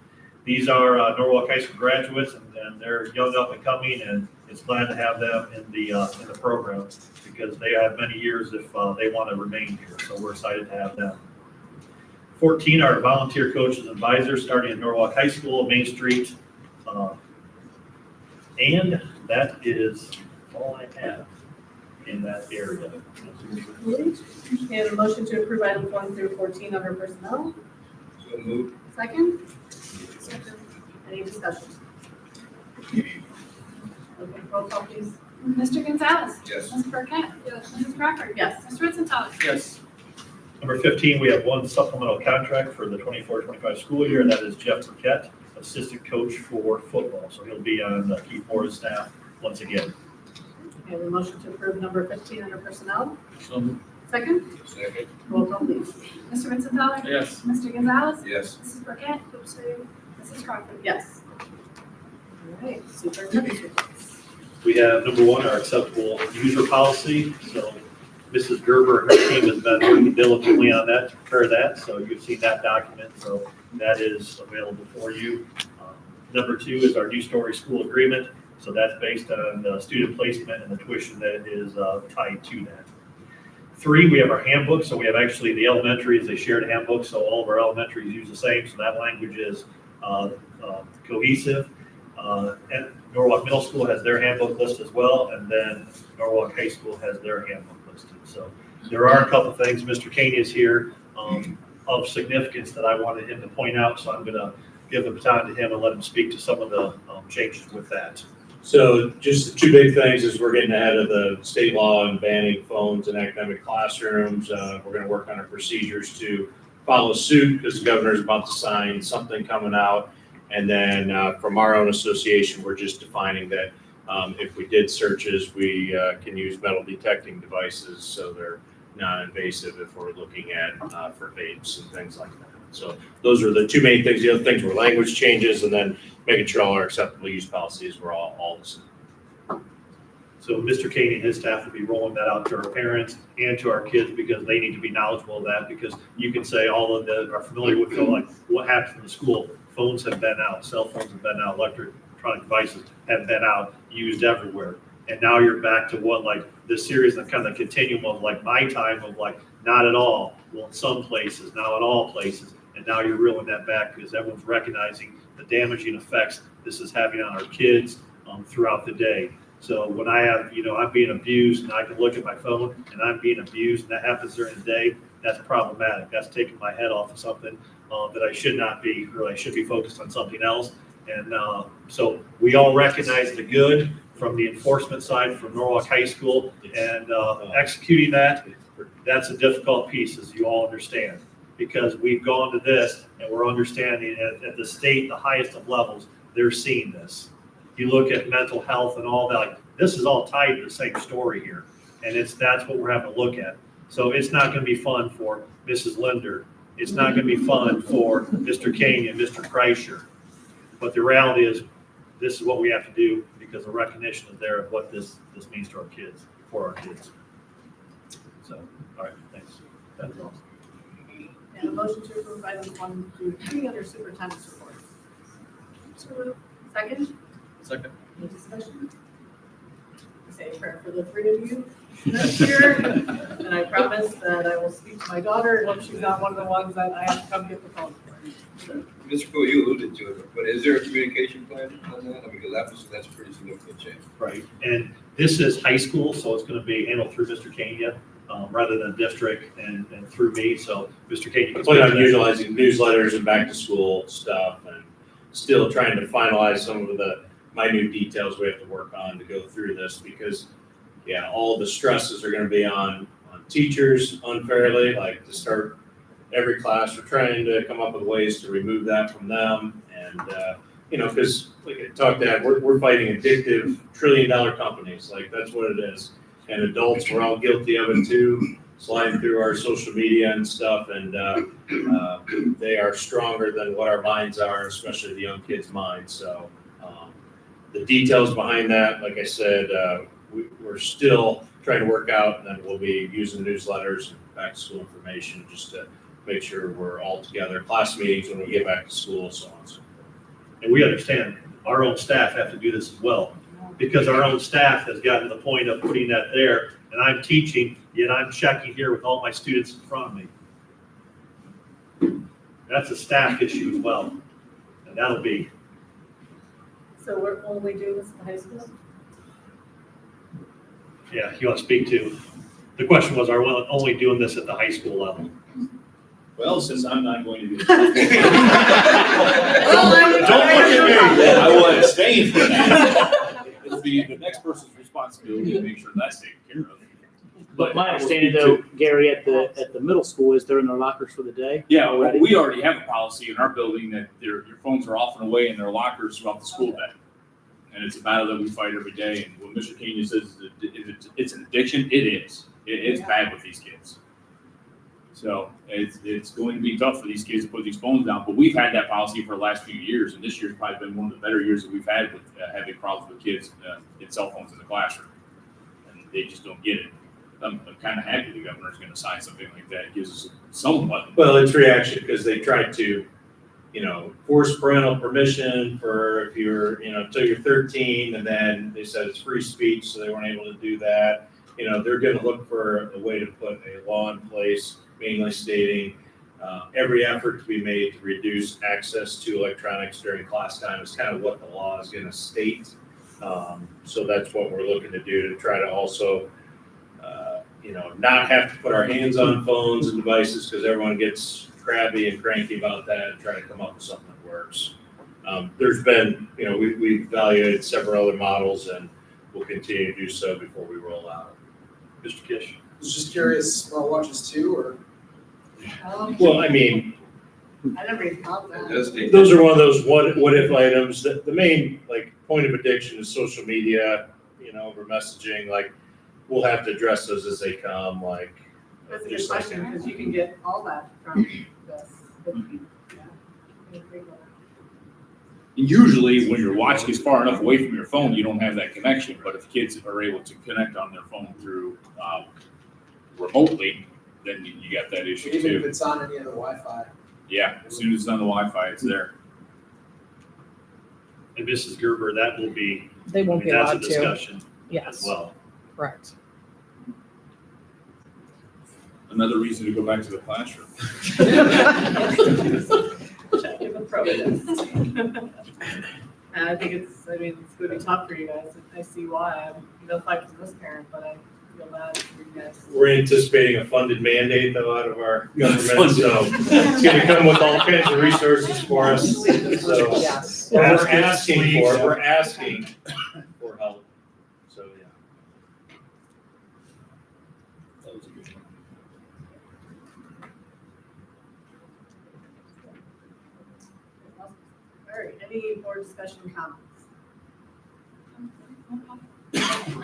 these are Norwalk High School graduates, and they're young up and coming, and it's glad to have them in the program because they have many years if they want to remain here. So we're excited to have them. 14 are volunteer coaches and advisors starting at Norwalk High School, Main Street. And that is all I have in that area. And a motion to approve items 1 through 14 under personnel. So moved. Second? Any discussion? Okay, roll call please. Mr. Gonzalez? Yes. Ms. Burkett? Yes. Mrs. Crawford? Yes. Mr. Witzenthal? Yes. Number 15, we have one supplemental contract for the 24-25 school year, and that is Jeff Burkett, assistant coach for football. So he'll be on the Keith Board staff once again. Okay, the motion to approve number 15 under personnel. So Second, Second. roll call please. Mr. Witzenthal? Yes. Mr. Gonzalez? Yes. Mrs. Burkett? Mrs. Crawford? Yes. All right, superintendent's reports. We have number 1, our acceptable user policy. So Mrs. Gerber and her team has been working diligently on that to prepare that. So you've seen that document. So that is available for you. Number 2 is our new story school agreement. So that's based on the student placement and the tuition that is tied to that. 3, we have our handbook. So we have actually the elementary is a shared handbook. So all of our elementaries use the same. So that language is cohesive. And Norwalk Middle School has their handbook list as well, and then Norwalk High School has their handbook listed. So there are a couple things. Mr. Kane is here of significance that I wanted him to point out, so I'm going to give the baton to him and let him speak to some of the changes with that. So just the two big things is we're getting ahead of the state law and banning phones in academic classrooms. We're going to work on our procedures to follow suit because the governor's about to sign something coming out. And then from our own association, we're just defining that if we did searches, we can use metal detecting devices so they're non-invasive if we're looking at for vapes and things like that. So those are the two main things. The other things were language changes and then making sure all our acceptable use policies were all the same. So Mr. Kane and his staff will be rolling that out to our parents and to our kids because they need to be knowledgeable of that, because you can say all of them are familiar with, like, what happens in the school. Phones have been out, cell phones have been out, electronic devices have been out, used everywhere. And now you're back to what, like, this series and kind of continuum of like my time of like, not at all, well, in some places, now in all places. And now you're reeling that back because everyone's recognizing the damaging effects this is having on our kids throughout the day. So when I have, I'm being abused and I can look at my phone and I'm being abused and that happens during the day, that's problematic. That's taking my head off of something that I should not be, or I should be focused on something else. And so we all recognize the good from the enforcement side from Norwalk High School, and executing that, that's a difficult piece, as you all understand, because we've gone to this and we're understanding at the state, the highest of levels, they're seeing this. You look at mental health and all that, like, this is all tied to the same story here. And that's what we're having to look at. So it's not going to be fun for Mrs. Linder. It's not going to be fun for Mr. King and Mr. Kreischer. But the reality is, this is what we have to do because the recognition is there of what this means to our kids, for our kids. So, all right, thanks. That's all. And a motion to approve items 1 through 3 under superintendent's reports. Second? Second. Any discussion? Say a prayer for the 3 of you this year. And I promise that I will speak to my daughter once she's not one of the ones that I have to come get the phone for. Mr. Poole, you alluded to it, but is there a communication plan on that? I mean, because that's a pretty significant change. Right, and this is high school, so it's going to be handled through Mr. Kania rather than district and through me. So Mr. Kania. I plan on utilizing newsletters and back to school stuff and still trying to finalize some of the minute details we have to work on to go through this because, yeah, all the stresses are going to be on teachers unfairly, like to start every class. We're trying to come up with ways to remove that from them. And, because like I talked to, we're fighting addictive trillion-dollar companies. Like that's what it is. And adults, we're all guilty of it too, sliding through our social media and stuff. And they are stronger than what our minds are, especially the young kids' minds. So the details behind that, like I said, we're still trying to work out, and then we'll be using newsletters and back to school information just to make sure we're all together, class meetings when we get back to school, so on and so forth. And we understand our own staff have to do this as well, because our own staff has gotten to the point of putting that there, and I'm teaching, yet I'm checking here with all my students in front of me. That's a staff issue as well, and that'll be. So we're only doing this in high school? Yeah, you want to speak to, the question was, are we only doing this at the high school level? Well, since I'm not going to do it. Don't look at me. I will abstain from that. It'll be the next person's responsibility to make sure that's taken care of. But my understanding though, Gary, at the middle school is they're in their lockers for the day? Yeah, well, already? we already have a policy in our building that your phones are off and away in their lockers throughout the school day. And it's a battle that we fight every day. And what Mr. Kenya says, it's an addiction. It is. It is bad with these kids. So it's going to be tough for these kids to put these phones down. But we've had that policy for the last few years. And this year's probably been one of the better years that we've had with having problems with kids in cell phones in the classroom. And they just don't get it. I'm kind of happy the governor's going to sign something like that. It gives us somewhat. Well, it's reaction because they tried to, force parental permission for if you're, until you're 13, and then they said it's free speech, so they weren't able to do that. They're going to look for a way to put a law in place, mainly stating every effort to be made to reduce access to electronics during class time is kind of what the law is going to state. So that's what we're looking to do, to try to also, not have to put our hands on phones and devices, because everyone gets crabby and cranky about that, and try to come up with something that works. There's been, we've evaluated several other models, and we'll continue to do so before we roll out. Mr. Kish? I was just curious, smartwatches too, or? Well, I mean, I never even thought It that. does take. those are one of those what if items. The main point of addiction is social media, over messaging. We'll have to address those as they come. That's a good just like- question, because you can get all that from this. Yeah. Usually, when your watch gets far enough away from your phone, you don't have that connection. But if kids are able to connect on their phone through remotely, then you got that issue Even if too. it's on any of the Wi-Fi. Yeah, as soon as it's on the Wi-Fi, it's there. And Mrs. Gerber, that will be, They won't be that's a allowed to. discussion as Yes, well. correct. Another reason to go back to the classroom. Check in the progress. And I think it's going to be tough for you guys. I see why. I'm no fight from this parent, but I feel bad for you guys. We're anticipating a funded mandate though out of our government, so it's going to come with all kinds of resources for us. So Yes. we're asking for help. So yeah. That was a good one. All right, any more discussion comments?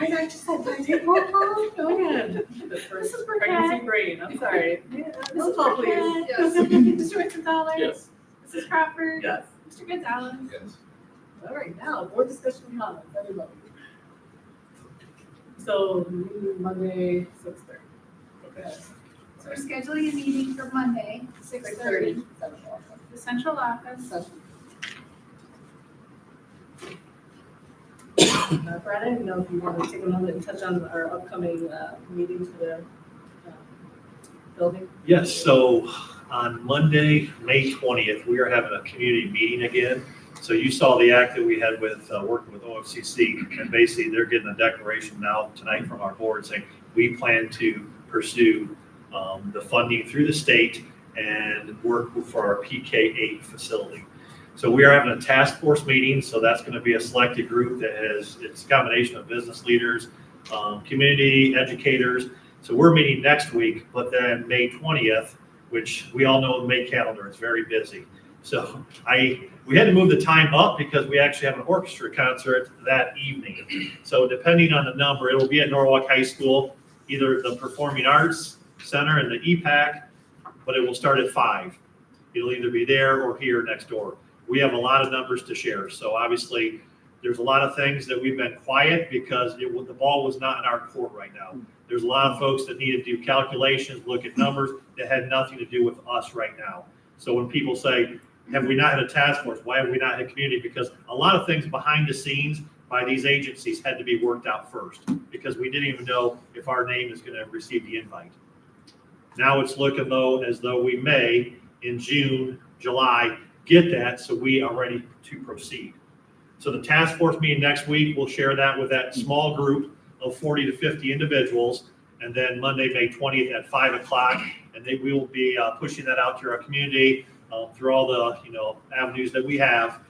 I just said, can I take roll call? Go ahead. Mrs. Pregnancy Burkett? brain, I'm sorry. Mrs. Roll call, please. Burkett? Yes. Mr. Gonzalez? Yes. Mrs. Crawford? Yes. Mr. Gonzalez? Yes. All right, now, board discussion comments, everybody. So, Monday, 6:30. Okay. So we're scheduling a meeting for Monday, 6:30, the central office. Brad, I didn't know if you wanted to take a moment and touch on our upcoming meeting for the building. Yes, so on Monday, May 20th, we are having a community meeting again. So you saw the act that we had with working with OFCC, and basically they're getting a declaration now tonight from our board saying we plan to pursue the funding through the state and work for our PK8 facility. So we are having a task force meeting, so that's going to be a selected group that has, it's a combination of business leaders, community educators. So we're meeting next week, but then May 20th, which we all know the May calendar is very busy. So we had to move the time up because we actually have an orchestra concert that evening. So depending on the number, it'll be at Norwalk High School, either the Performing Arts Center and the EPAC, but it will start at 5. It'll either be there or here next door. We have a lot of numbers to share. So obviously, there's a lot of things that we've been quiet because the ball was not in our court right now. There's a lot of folks that need to do calculations, look at numbers that had nothing to do with us right now. So when people say, have we not had a task force? Why have we not had community? Because a lot of things behind the scenes by these agencies had to be worked out first because we didn't even know if our name is going to receive the invite. Now it's looking though as though we may in June, July, get that so we are ready to proceed. So the task force meeting next week, we'll share that with that small group of 40 to 50 individuals. And then Monday, May 20th at 5 o'clock, and then we will be pushing that out to our community through all the avenues that we have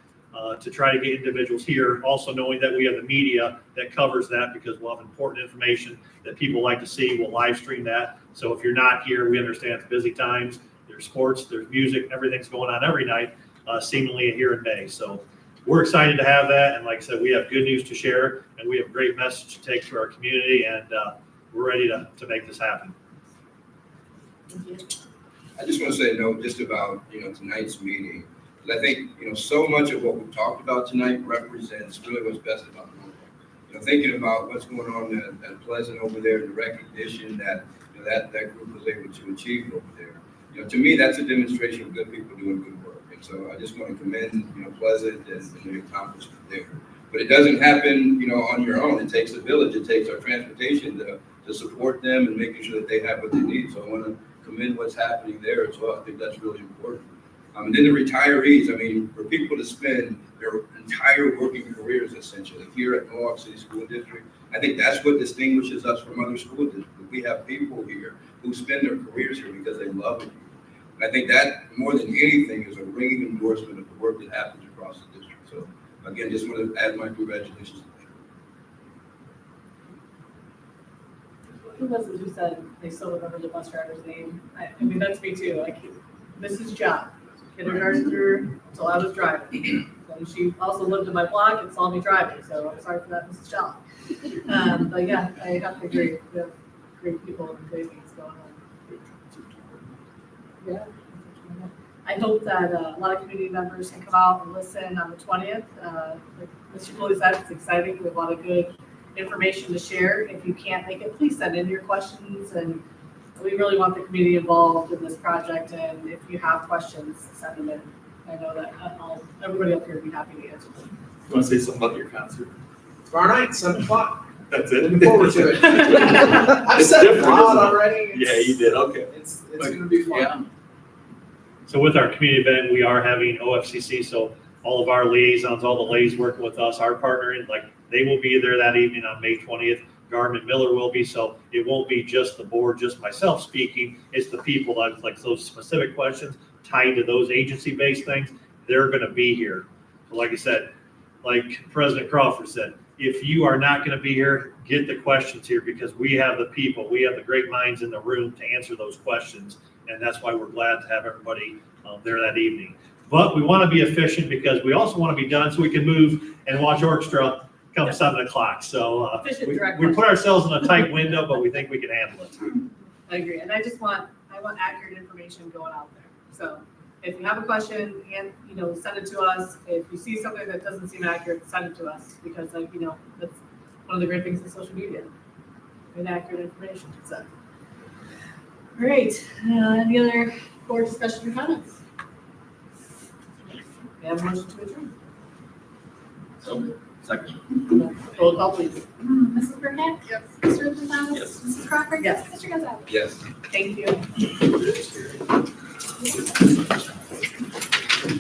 to try to get individuals here. Also knowing that we have the media that covers that because we'll have important information that people like to see. We'll live stream that. So if you're not here, we understand it's busy times. There's sports, there's music, everything's going on every night, seemingly here in May. So we're excited to have that. And like I said, we have good news to share and we have a great message to take to our community and we're ready to make this happen. I just want to say a note just about, tonight's meeting. Because I think, so much of what we've talked about tonight represents really what's best about Norwalk. Thinking about what's going on at Pleasant over there, the recognition that, that group was able to achieve over there. To me, that's a demonstration of good people doing good work. And so I just want to commend, Pleasant and the accomplishment there. But it doesn't happen, on your own. It takes a village. It takes our transportation to support them and making sure that they have what they need. So I want to commend what's happening there as well. I think that's really important. And then the retirees, I mean, for people to spend their entire working careers essentially here at Norwalk City School District, I think that's what distinguishes us from other school districts. We have people here who spend their careers here because they love it. And I think that more than anything is a ringing endorsement of the work that happens across the district. So again, just want to add my congratulations. Who was it who said they still remember the bus driver's name? I mean, that's me too, like, Mrs. Job, kindergarten through until I was driving. And she also lived in my block and saw me driving, so I'm sorry for that, Mrs. Job. But yeah, I have to agree, we have great people and great things going on. Yeah. I hope that a lot of community members can come out and listen on the 20th. Like Mr. Foley said, it's exciting, we have a lot of good information to share. If you can't make it, please send in your questions, and we really want the community involved in this project, and if you have questions, send them in. I know that everybody up here would be happy to answer them. You want to say something about your concert? Tomorrow night, 7 o'clock. That's it? Looking forward to it. I've It's said it different, loud isn't it? already. Yeah, you did, okay. It's gonna be fun. So with our community event, we are having OFCC, so all of our liaisons, all the ladies working with us, our partnering, like, they will be there that evening on May 20th. Garmin Miller will be, so it won't be just the board, just myself speaking. It's the people that, like, those specific questions tied to those agency-based things, they're gonna be here. So like I said, like President Crawford said, if you are not gonna be here, get the questions here, because we have the people, we have the great minds in the room to answer those questions. And that's why we're glad to have everybody there that evening. But we want to be efficient because we also want to be done so we can move and watch orchestra come 7 o'clock. So we put ourselves in a tight window, but we think we can handle it. I agree, and I want accurate information going out there. So if you have a question, and send it to us. If you see something that doesn't seem accurate, send it to us, because that's one of the great things of social media, inaccurate information. So, all right, any other board discussion or comments? We have a motion to adjourn. So, second. Roll call, please. Mrs. Burnett? Yes. Mr. Rosenbaum? Yes. Mrs. Crawford? Yes. Mr. Gonzalez? Yes. Thank you.